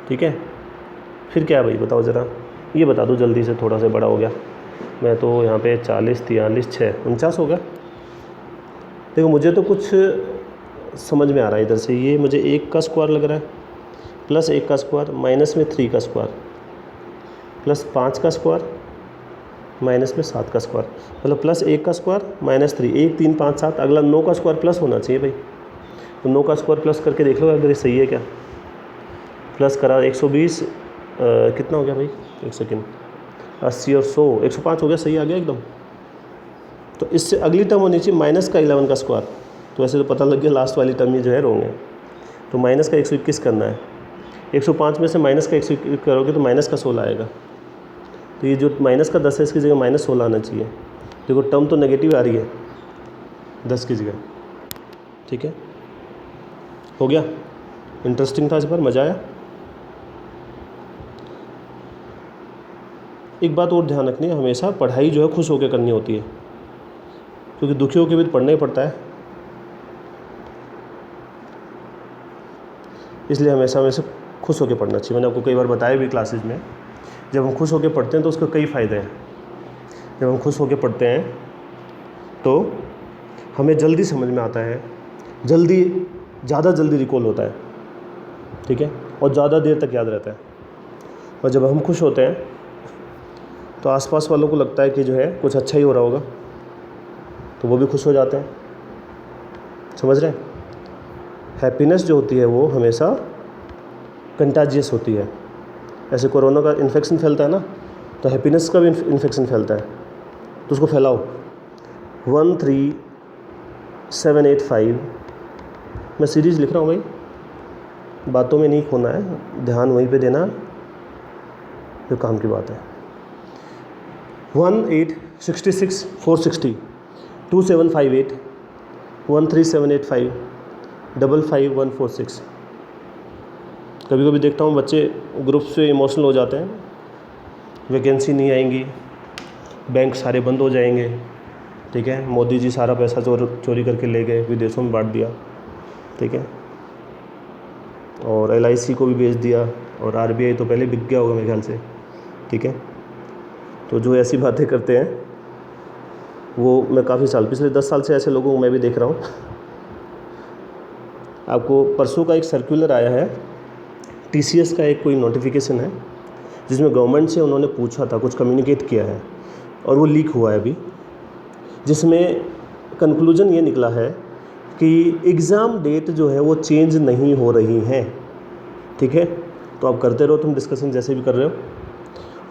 ठीक है, फिर क्या है भाई बताओ ज़रा, ये बता दो जल्दी से, थोड़ा सा बड़ा हो गया मैं तो यहाँ पे 40 43 6 49 हो गया। देखो मुझे तो कुछ समझ में आ रहा है इधर से, ये मुझे 1 का स्क्वायर लग रहा है, प्लस 1 का स्क्वायर, माइनस में 3 का स्क्वायर, प्लस 5 का स्क्वायर, माइनस में 7 का स्क्वायर, मतलब प्लस 1 का स्क्वायर माइनस 3, 1 3 5 7, अगला 9 का स्क्वायर प्लस होना चाहिए भाई। तो 9 का स्क्वायर प्लस करके देख लो अगर ये सही है क्या। प्लस करा 120 कितना हो गया भाई, एक सेकेंड, 80 और 100 105 हो गया, सही आ गया एकदम। तो इससे अगली टर्म होनी चाहिए माइनस का 11 का स्क्वायर, तो वैसे तो पता लग गया लास्ट वाली टर्म ये जो है रोंग है। तो माइनस का 121 करना है, 105 में से माइनस का 121 करोगे तो माइनस का 16 आएगा। तो ये जो माइनस का 10 है इसकी जगह माइनस 16 आना चाहिए। देखो टर्म तो नेगेटिव आ रही है 10 की जगह। ठीक है, हो गया, इंटरेस्टिंग था, इस बार मज़ा आया। एक बात और ध्यान रखनी है, हमेशा पढ़ाई जो है खुश होकर करनी होती है, क्योंकि दुखी होकर भी पढ़ना ही पड़ता है। इसलिए हमेशा खुश होकर पढ़ना चाहिए। मैंने आपको कई बार बताया भी क्लासेज में, जब हम खुश होकर पढ़ते हैं तो उसके कई फ़ायदे हैं। जब हम खुश होकर पढ़ते हैं तो हमें जल्दी समझ में आता है, ज़्यादा जल्दी रिकॉल होता है। ठीक है, और ज़्यादा देर तक याद रहता है। और जब हम खुश होते हैं तो आसपास वालों को लगता है कि जो है कुछ अच्छा ही हो रहा होगा, तो वो भी खुश हो जाते हैं। समझ रहे हैं? हैप्पीनेस जो होती है वो हमेशा कंटाजियस होती है। ऐसे कोरोना का इन्फेक्शन फैलता है ना, तो हैप्पीनेस का भी इन्फेक्शन फैलता है, तो उसको फैलाओ। 13785 मैं सीरीज़ लिख रहा हूँ भाई, बातों में नहीं खोना है, ध्यान वहीं पे देना जो काम की बात है। 1866460 2758 13785 55146। कभी कभी देखता हूँ बच्चे ग्रुप से इमोशनल हो जाते हैं, वैकेंसी नहीं आएंगी, बैंक सारे बंद हो जाएंगे। ठीक है, मोदी जी सारा पैसा चोरी करके ले गए, विदेशों में बांट दिया। ठीक है, और LIC को भी बेच दिया, और RBI तो पहले बिक गया होगा मेरे ख्याल से। ठीक है, तो जो ऐसी बातें करते हैं वो मैं काफ़ी साल, पिछले 10 साल से ऐसे लोगों को मैं भी देख रहा हूँ। आपको परसों का एक सर्कुलर आया है, TCS का एक कोई नोटिफिकेशन है, जिसमें गवर्नमेंट से उन्होंने पूछा था, कुछ कम्युनिकेट किया है, और वो लीक हुआ है अभी, जिसमें कंक्लूजन ये निकला है कि एग्ज़ाम डेट जो है वो चेंज नहीं हो रही हैं। ठीक है, तो आप करते रहो तुम डिस्कशन जैसे भी कर रहे हो।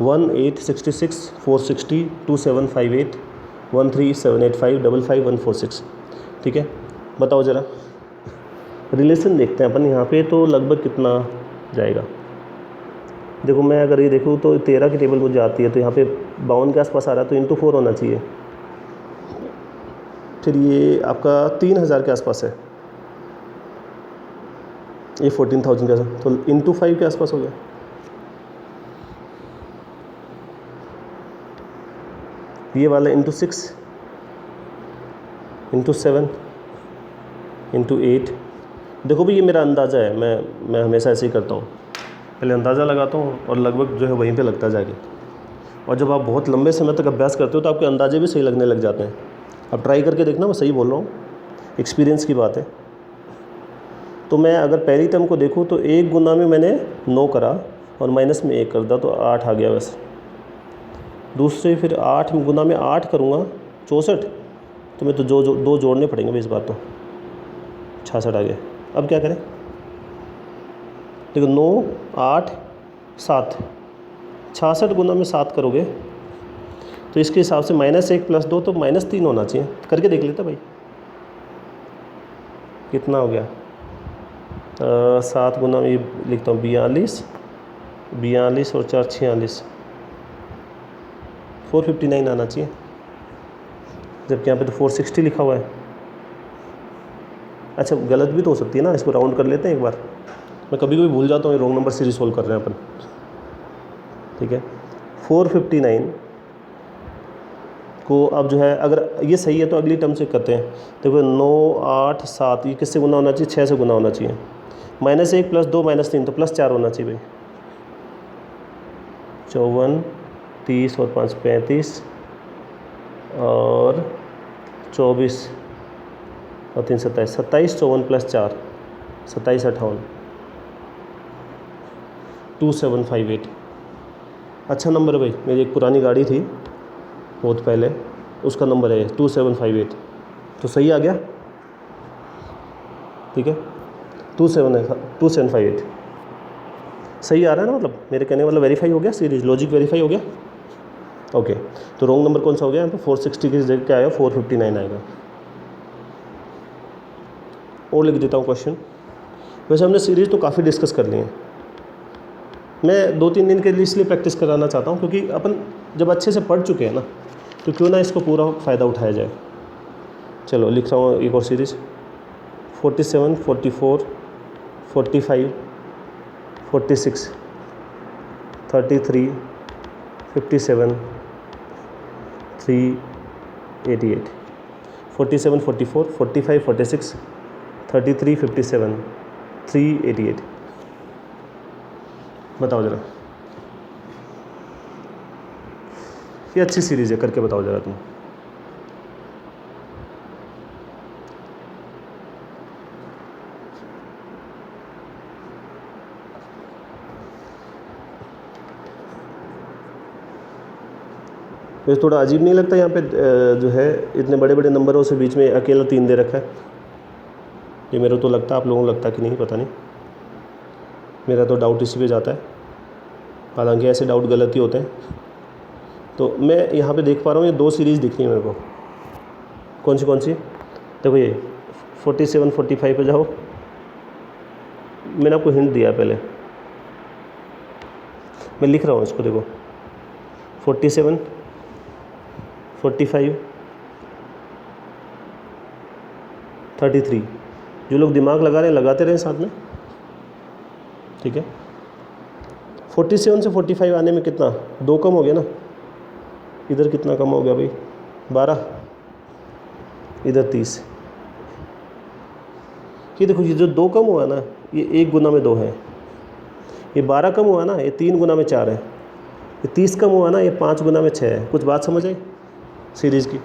1866460 2758 13785 55146। ठीक है, बताओ ज़रा, रिलेशन देखते हैं अपन यहाँ पे, तो लगभग कितना जाएगा। देखो मैं अगर ये देखूँ तो 13 की टेबल मुझे आती है, तो यहाँ पे 52 के आसपास आ रहा है, तो इंटू 4 होना चाहिए। फिर ये आपका 3000 के आसपास है, ये 14,000 के आसपास, तो इंटू 5 के आसपास हो गया। ये वाला इंटू 6 इंटू 7 इंटू 8। देखो भाई ये मेरा अंदाज़ा है, मैं हमेशा ऐसे ही करता हूँ, पहले अंदाज़ा लगाता हूँ और लगभग जो है वहीं पे लगता जाके। और जब आप बहुत लंबे समय तक अभ्यास करते हो तो आपके अंदाजे भी सही लगने लग जाते हैं। अब ट्राई करके देखना, मैं सही बोल रहा हूँ, एक्सपीरियंस की बात है। तो मैं अगर पहली टर्म को देखूँ तो 1 गुना में मैंने 9 करा और माइनस में 1 कर दिया तो 8 आ गया बस। दूसरे फिर 8 गुना में 8 करूँगा 64, तो मैं तो जो 2 जोड़ने पड़ेंगे भाई इस बार तो 66 आ गया। अब क्या करें, देखो 9 8 7, 66 गुना में 7 करोगे तो इसके हिसाब से -1 + 2 तो -3 होना चाहिए। करके देख लेते भाई कितना हो गया। 7 गुना में ये लिखता हूँ 42, 42 और 4 46, 459 आना चाहिए, जबकि यहाँ पे तो 460 लिखा हुआ है। अच्छा गलत भी तो हो सकती है ना, इसको राउंड कर लेते हैं एक बार। मैं कभी कभी भूल जाता हूँ ये रॉन्ग नंबर सीरीज सोल्व कर रहे हैं अपन। ठीक है 459 को अब जो है अगर ये सही है तो अगली टर्म से करते हैं। देखो 9 8 7 ये किससे गुना होना चाहिए, 6 से गुना होना चाहिए। -1 + 2 -3 तो +4 होना चाहिए भाई। 54 30 और 5 35 और 24 और 3 27, 27 54 + 4 27 58 2758। अच्छा नंबर है भाई, मेरी एक पुरानी गाड़ी थी बहुत पहले, उसका नंबर है 2758, तो सही आ गया। ठीक है 2758 सही आ रहा है ना, मतलब मेरे कहने का मतलब वेरीफाई हो गया, सीरीज लॉजिक वेरीफाई हो गया। ओके तो रॉन्ग नंबर कौन सा हो गया यहाँ पे, 460 की जगह क्या आएगा 459 आएगा। और लिख देता हूँ क्वेश्चन। वैसे हमने सीरीज़ तो काफ़ी डिस्कस कर ली है, मैं 2-3 दिन के लिए इसलिए प्रैक्टिस कराना चाहता हूँ क्योंकि अपन जब अच्छे से पढ़ चुके हैं ना तो क्यों ना इसको पूरा फ़ायदा उठाया जाए। चलो लिख रहा हूँ एक और सीरीज़ 47 44 45 46 33 57 388 47 44 45 46 33 57 388। बताओ ज़रा, ये अच्छी सीरीज़ है, करके बताओ ज़रा तुम। वैसे थोड़ा अजीब नहीं लगता यहाँ पे जो है इतने बड़े बड़े नंबरों से बीच में अकेला 3 दे रखा है। ये मेरे तो लगता है, आप लोगों को लगता कि नहीं पता नहीं, मेरा तो डाउट इसी पे जाता है। हालांकि ऐसे डाउट गलत ही होते हैं। तो मैं यहाँ पे देख पा रहा हूँ ये 2 सीरीज़ दिख रही है मेरे को। कौन सी देखो ये 47 45 पे जाओ, मैंने आपको हिंट दिया पहले, मैं लिख रहा हूँ इसको। देखो 47 45 33, जो लोग दिमाग लगा रहे हैं लगाते रहे साथ में। ठीक है 47 से 45 आने में कितना 2 कम हो गया ना, इधर कितना कम हो गया भाई 12, इधर 30। ये देखो ये जो 2 कम हुआ ना ये 1 गुना में 2 है, ये 12 कम हुआ ना ये 3 गुना में 4 है, ये 30 कम हुआ ना ये 5 गुना में 6 है। कुछ बात समझ आई सीरीज़ की।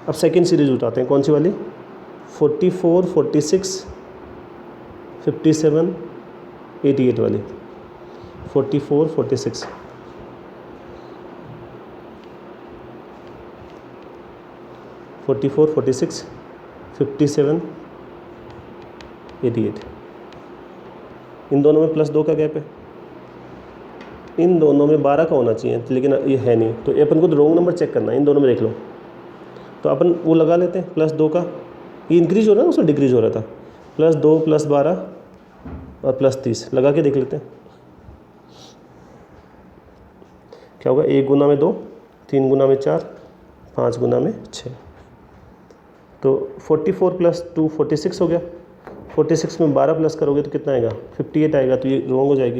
अब सेकंड सीरीज़ उठाते हैं, कौन सी वाली 44 46 57 88 वाली। 44 46 44 46 57 88, इन दोनों में +2 का गैप है, इन दोनों में 12 का होना चाहिए लेकिन ये है नहीं, तो ये अपन को तो रॉन्ग नंबर चेक करना है। इन दोनों में देख लो तो अपन वो लगा लेते हैं +2 का, ये इंक्रीज हो रहा है ना उसमें डिक्रीज हो रहा था, +2 +12 और +30 लगा के देख लेते हैं क्या होगा। 1 गुना में 2, 3 गुना में 4, 5 गुना में 6, तो 44 + 2 46 हो गया। 46 में 12 प्लस करोगे तो कितना आएगा 58 आएगा, तो ये रॉन्ग हो जाएगी,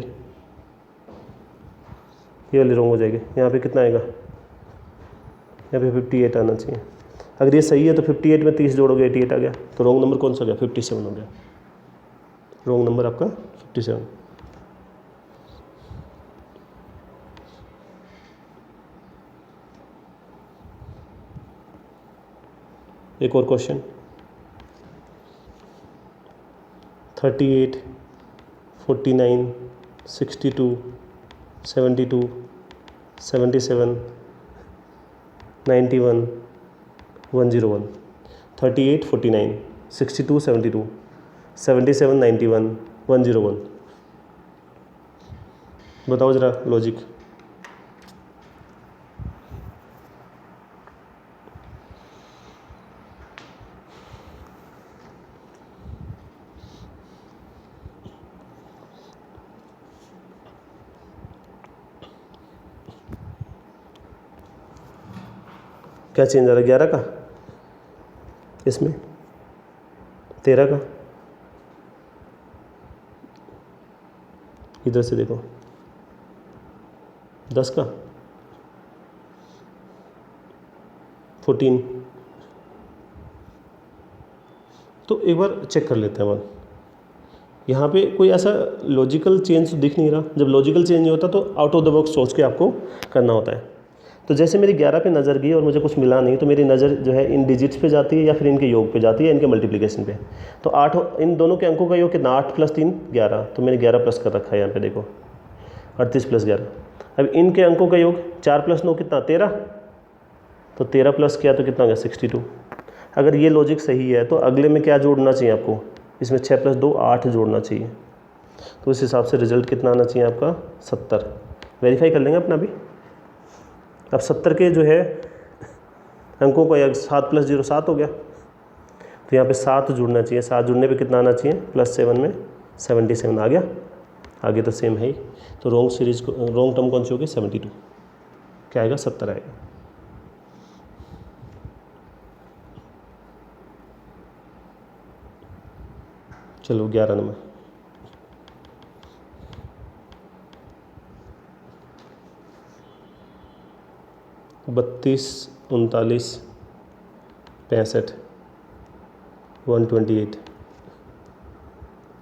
ये वाली रॉन्ग हो जाएगी। यहाँ पे कितना आएगा, यहाँ पे 58 आना चाहिए। अगर ये सही है तो 58 में 30 जोड़ोगे 88 आ गया, तो रॉन्ग नंबर कौन सा हो गया 57 हो गया। रॉन्ग नंबर आपका 57। एक और क्वेश्चन, 38, 49, 62, 72, 77, 91, 101. 38, 49, 62, 72, 77, 91, 101. बताओ ज़रा लॉजिक। क्या चेंज आ रहा है? 11 का, इसमें 13 का, इधर से देखो 10 का, 14। तो एक बार चेक कर लेते हैं अपन, यहाँ पे कोई ऐसा लॉजिकल चेंज दिख नहीं रहा। जब लॉजिकल चेंज नहीं होता तो आउट ऑफ द बॉक्स सोच के आपको करना होता है। तो जैसे मेरी 11 पे नज़र गई और मुझे कुछ मिला नहीं, तो मेरी नज़र जो है इन डिजिट्स पे जाती है या फिर इनके योग पे जाती है, इनके मल्टीप्लिकेशन पे। तो 8, इन दोनों के अंकों का योग कितना? 8 + 3 11। तो मैंने 11 प्लस कर रखा है यहाँ पे, देखो 38 + 11। अब इनके अंकों का योग 4 + 9 कितना? 13। तो 13 प्लस किया तो कितना हो गया? 62। अगर ये लॉजिक सही है तो अगले में क्या जोड़ना चाहिए आपको? इसमें 6 + 2 8 जोड़ना चाहिए। तो इस हिसाब से रिजल्ट कितना आना चाहिए आपका? 70। वेरीफाई कर लेंगे अपना भी। अब 70 के जो है अंकों का 7 + 0 7 हो गया। तो यहाँ पे 7 जुड़ना चाहिए। 7 जुड़ने पे कितना आना चाहिए? +7 में 77 आ गया। आगे तो सेम है ही। तो रॉन्ग टर्म कौन सी होगी? 72। क्या आएगा? 70 आएगा। चलो 11 नंबर। बत्तीस, 39, 65, 128,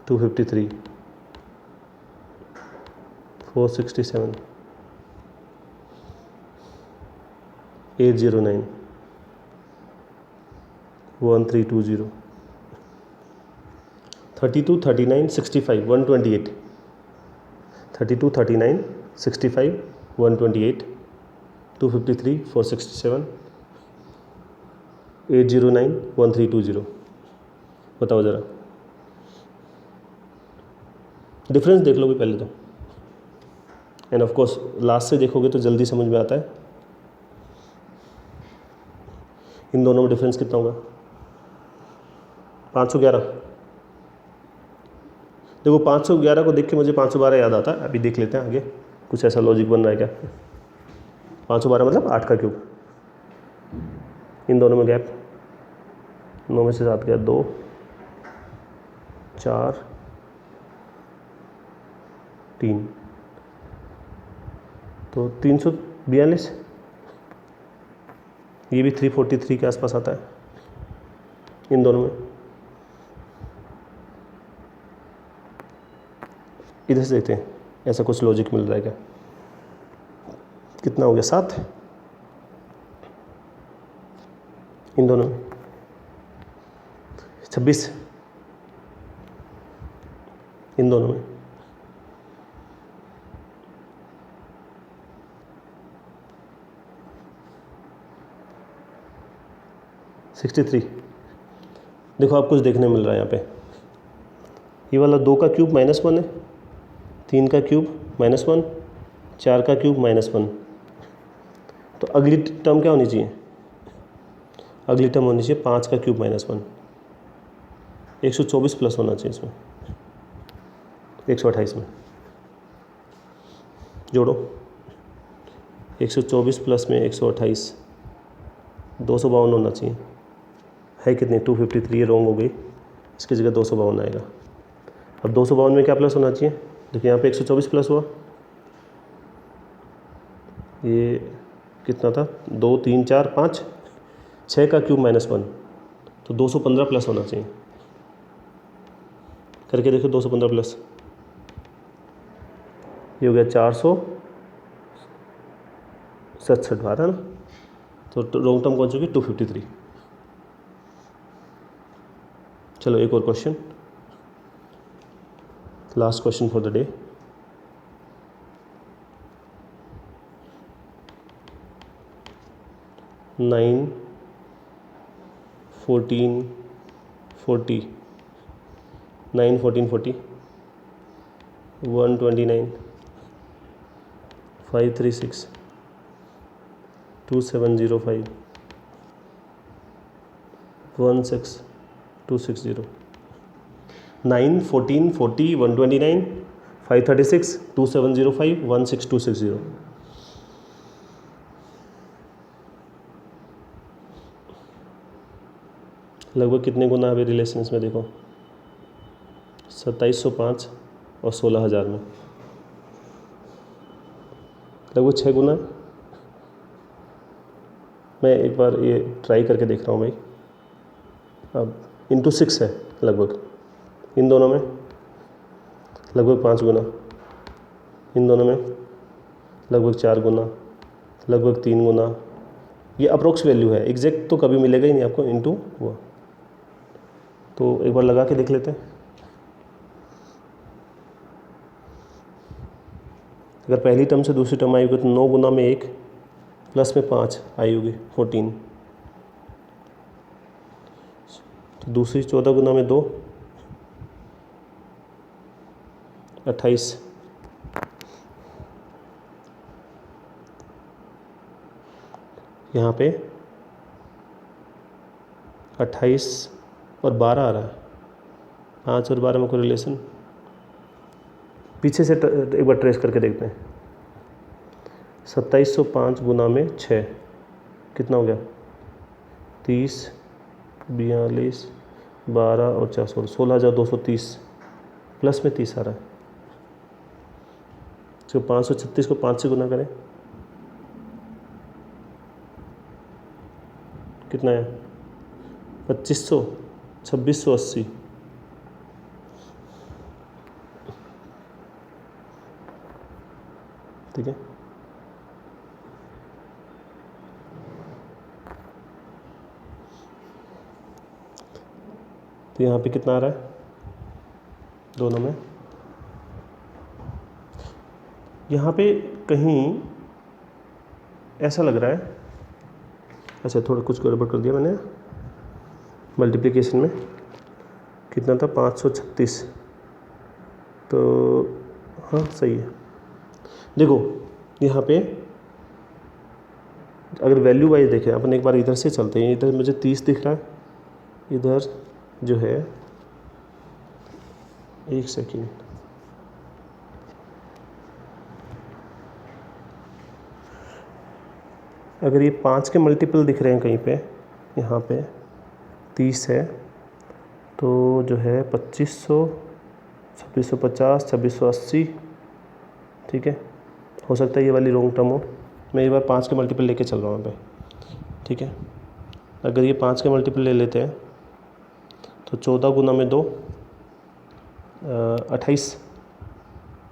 253, 467, 809, 1320, 32, 39, 65, 128, 32, 39, 65, 128, 253, 467, 809, 1320। बताओ ज़रा डिफरेंस देख लो भी पहले तो, एंड ऑफ कोर्स लास्ट से देखोगे तो जल्दी समझ में आता है। इन दोनों में डिफरेंस कितना होगा? 511। देखो 511 को देख के मुझे 512 याद आता है। अभी देख लेते हैं आगे कुछ ऐसा लॉजिक बन रहा है क्या। 512 मतलब 8 का क्यूब। इन दोनों में गैप 9 में से 7 गया 2, 4, 3, तो 342। ये भी 343 के आसपास आता है इन दोनों में। इधर से देखते हैं ऐसा कुछ लॉजिक मिल रहा है क्या। कितना हो गया? 7 इन दोनों में। 26 इन दोनों में। 63। देखो आप कुछ देखने मिल रहा है यहाँ पे। ये वाला 2 का क्यूब -1 है, 3 का क्यूब -1, 4 का क्यूब -1। तो अगली टर्म क्या होनी चाहिए? अगली टर्म होनी चाहिए 5 का क्यूब -1। 124 प्लस होना चाहिए इसमें, 128 में। जोड़ो 124 प्लस में 128, 252 होना चाहिए। है कितनी? 253। ये रॉन्ग हो गई, इसकी जगह 252 आएगा। अब 252 में क्या प्लस होना चाहिए? देखिए यहाँ पे 124 प्लस हुआ, ये कितना था? 2 3 4 5, 6 का क्यूब -1, तो 215 प्लस होना चाहिए। करके देखो 215 प्लस, ये हो गया 467 बार है ना। तो रॉन्ग टर्म कौन सी होगी? 253। चलो एक और question. Last question for the day. Nine 14 40 9 14 40 129 536 2705 16260 9 14 40 129 536 2705 16260। लगभग कितने गुना है रिलेशन इसमें देखो, 2705 और 16,000 में लगभग 6 गुना। मैं एक बार ये ट्राई करके देख रहा हूँ भाई। अब इंटू 6 है लगभग, इन दोनों में लगभग 5 गुना, इन दोनों में लगभग 4 गुना, लगभग 3 गुना। ये अप्रोक्स वैल्यू है, एग्जैक्ट तो कभी मिलेगा ही नहीं आपको इंटू हुआ। तो एक बार लगा के देख लेते हैं। अगर पहली टर्म से दूसरी टर्म आई होगी तो 9 गुना में 1 प्लस में 5 आई होगी 14। तो दूसरी 14 गुना में 2 28। यहाँ पे 28 और 12 आ रहा है, 5 और 12 में कोई रिलेशन। पीछे से एक बार ट्रेस करके देखते हैं। 2705 गुना में 6 कितना हो गया, 30 42 12 और 4 16,230 प्लस में 30 आ रहा है। जो 536 को 5 से गुना करें कितना है, 2500 2680। ठीक है, तो यहाँ पे कितना आ रहा है दोनों में। यहाँ पे कहीं ऐसा लग रहा है, अच्छा थोड़ा कुछ गड़बड़ कर दिया मैंने मल्टीप्लिकेशन में। कितना था 536, तो हाँ सही है। देखो यहाँ पे अगर वैल्यू वाइज देखें अपन, एक बार इधर से चलते हैं। इधर मुझे 30 दिख रहा है, इधर जो है, एक सेकेंड, अगर ये 5 के मल्टीपल दिख रहे हैं कहीं पे, यहाँ पे 30 है तो जो है 2500 2650 2680। ठीक है, हो सकता है ये वाली लॉन्ग टर्म हो। मैं एक बार 5 के मल्टीपल लेके चल रहा हूँ यहाँ पे। ठीक है, अगर ये 5 के मल्टीपल ले लेते हैं तो 14 गुना में 2 28,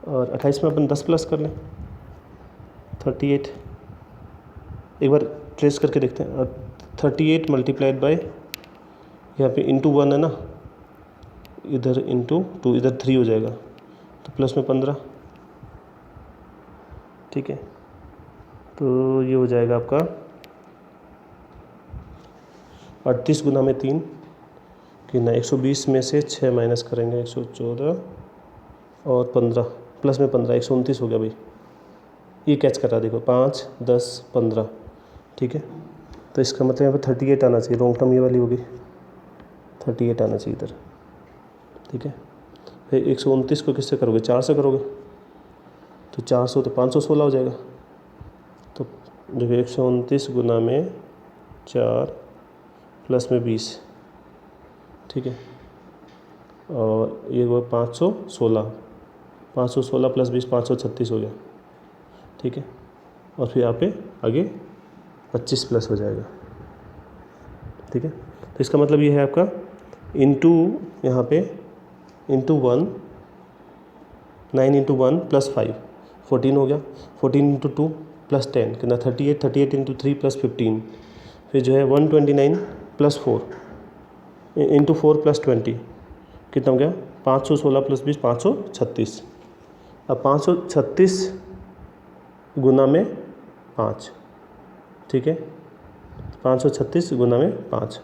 और 28 में अपन 10 प्लस कर लें 38। एक बार ट्रेस करके देखते हैं। 38 मल्टीप्लाइड बाय, यहाँ पे इंटू 1 है ना, इधर इंटू 2, इधर 3 हो जाएगा, तो प्लस में 15। ठीक है, तो ये हो जाएगा आपका 38 गुना में 3 कि ना, 120 में से 6 माइनस करेंगे 114 और 15 प्लस में 15 129 हो गया भाई। ये कैच कर रहा है देखो, 5 10 15। ठीक है, तो इसका मतलब यहाँ पे 38 आना चाहिए। लॉन्ग टर्म ये वाली होगी, 38 आना चाहिए इधर। ठीक है, फिर 129 को किससे करोगे, 4 से करोगे, तो 400 तो 516 हो जाएगा। तो देखो 129 गुना में 4 प्लस में 20। ठीक है, और ये वो 516 प्लस 20 536 हो गया। ठीक है, और फिर यहाँ पे आगे 25 प्लस हो जाएगा। ठीक है, तो इसका मतलब ये है आपका इंटू, यहाँ पे इंटू 1 9 इंटू 1 प्लस 5 14 हो गया। 14 इंटू 2 प्लस 10 कितना 38। 38 इंटू 3 प्लस 15, फिर जो है 129 प्लस 4 इंटू 4 प्लस 20 कितना हो गया 516 + 20 536। अब 536 गुना में 5, ठीक है, 536 गुना में 5,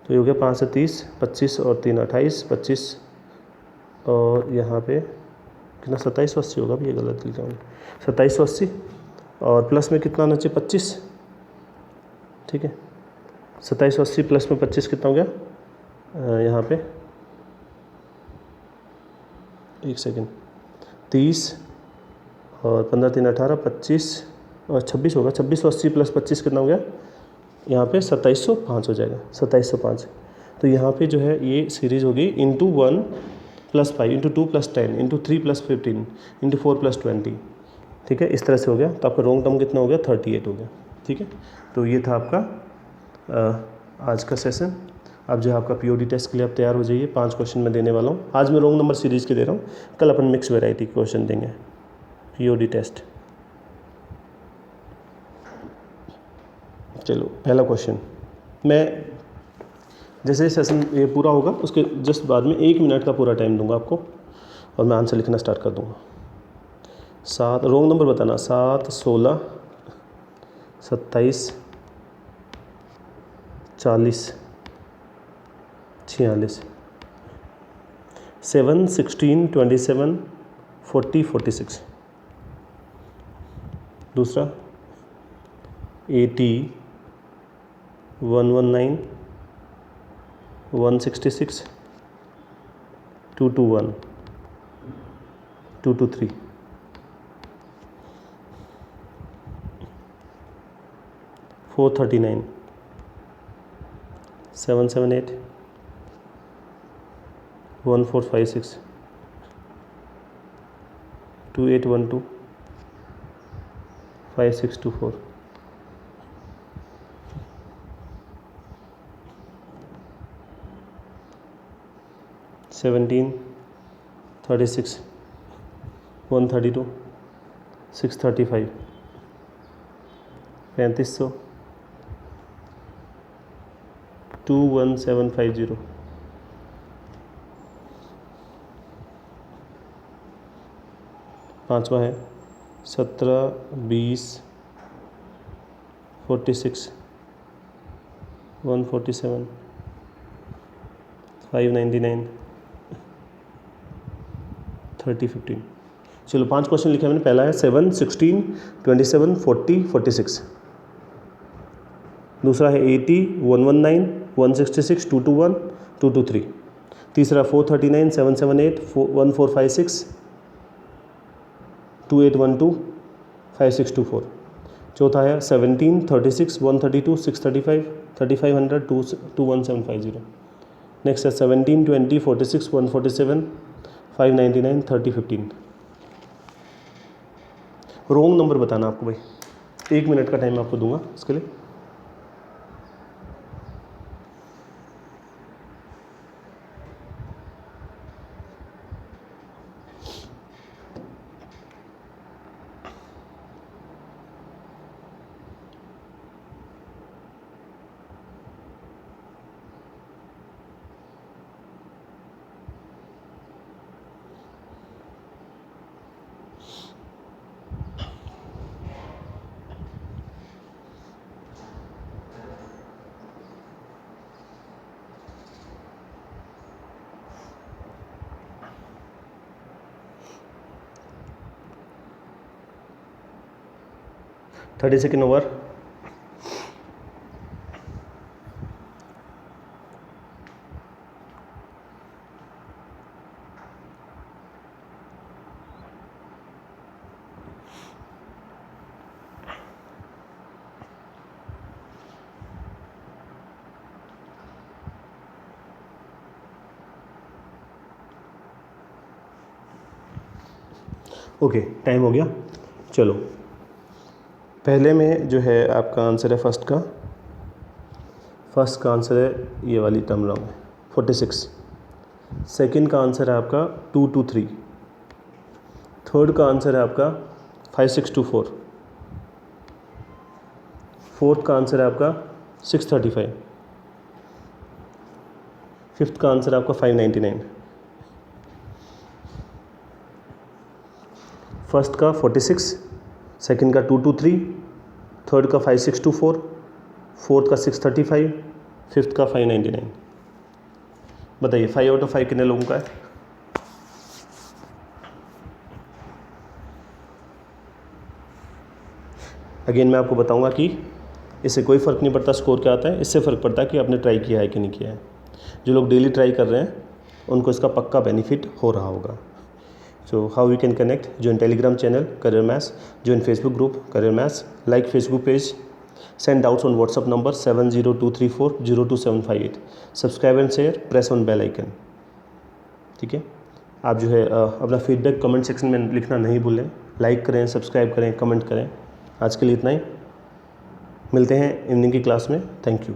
तो ये हो गया 5 से 30, 25 और 3 28, 25 और यहाँ पे कितना 2780 होगा, भी ये गलत लिखा हूँ, 2780 और प्लस में कितना आना चाहिए 25, ठीक है, 2780 प्लस में 25 कितना हो गया यहाँ पे, एक सेकेंड, 30 और 15 3 18 25 और 26 होगा, 2680 प्लस 25 कितना हो गया यहाँ पे 2705 हो जाएगा, 2705। तो यहाँ पे जो है ये सीरीज़ होगी इंटू 1 + 5 इंटू 2 + 10 इंटू 3 + 15 इंटू 4 + 20, ठीक है, इस तरह से हो गया। तो आपका रॉन्ग टर्म कितना हो गया 38 हो गया, ठीक है। तो ये था आपका आज का सेशन। अब जो है आपका पीओडी टेस्ट के लिए आप तैयार हो जाइए। 5 क्वेश्चन मैं देने वाला हूँ। आज मैं रॉन्ग नंबर सीरीज़ के दे रहा हूँ, कल अपन मिक्स वैरायटी क्वेश्चन देंगे। पीओडी टेस्ट, चलो पहला क्वेश्चन, मैं जैसे सेशन ये पूरा होगा उसके जस्ट बाद में 1 मिनट का पूरा टाइम दूंगा आपको और मैं आंसर लिखना स्टार्ट कर दूंगा। 7, रॉन्ग नंबर बताना, 7 16 27 40 46, 7 16 27 40 46, दूसरा 80 119 166 221 223, 439 778 1456 2812 5624, 17 36 132 635 3500 21750, पाँचवा है 17 20 46 147 599 30 15। चलो 5 क्वेश्चन लिखे मैंने। पहला है 7 16 27 40 46, दूसरा है 80 119 166 221 223, तीसरा 439 778 1456 2812 5624, चौथा है 17 36 132 635 3500 21750, नेक्स्ट है 17 20 46 147 599 30 15। रॉन्ग नंबर बताना आपको भाई, 1 मिनट का टाइम आपको दूंगा इसके लिए। Thirty second over. Okay, time हो गया। चलो पहले में जो है आपका आंसर है फर्स्ट का आंसर है ये वाली टर्म रॉन्ग है 46। सेकंड का आंसर है आपका 223। थर्ड का आंसर है आपका 5624। फोर्थ का आंसर है आपका 635। फिफ्थ का आंसर है आपका 599। फर्स्ट का 46, सेकंड का 223, थर्ड का 5624, फोर्थ का 635, फिफ्थ का 599। बताइए 5 आउट ऑफ 5 कितने लोगों का है? अगेन मैं आपको बताऊंगा कि इससे कोई फ़र्क नहीं पड़ता स्कोर क्या आता है, इससे फ़र्क पड़ता है कि आपने ट्राई किया है कि नहीं किया है। जो लोग डेली ट्राई कर रहे हैं उनको इसका पक्का बेनिफिट हो रहा होगा। So how we can connect? Join Telegram channel career maths, join Facebook group career maths, like Facebook page, send doubts on WhatsApp number 7023402758, subscribe and share, press on bell icon. ठीक है, आप जो है अपना feedback comment section में लिखना नहीं भूलें। लाइक करें, सब्सक्राइब करें, कमेंट करें। आज के लिए इतना ही, मिलते हैं इवनिंग की क्लास में। Thank you.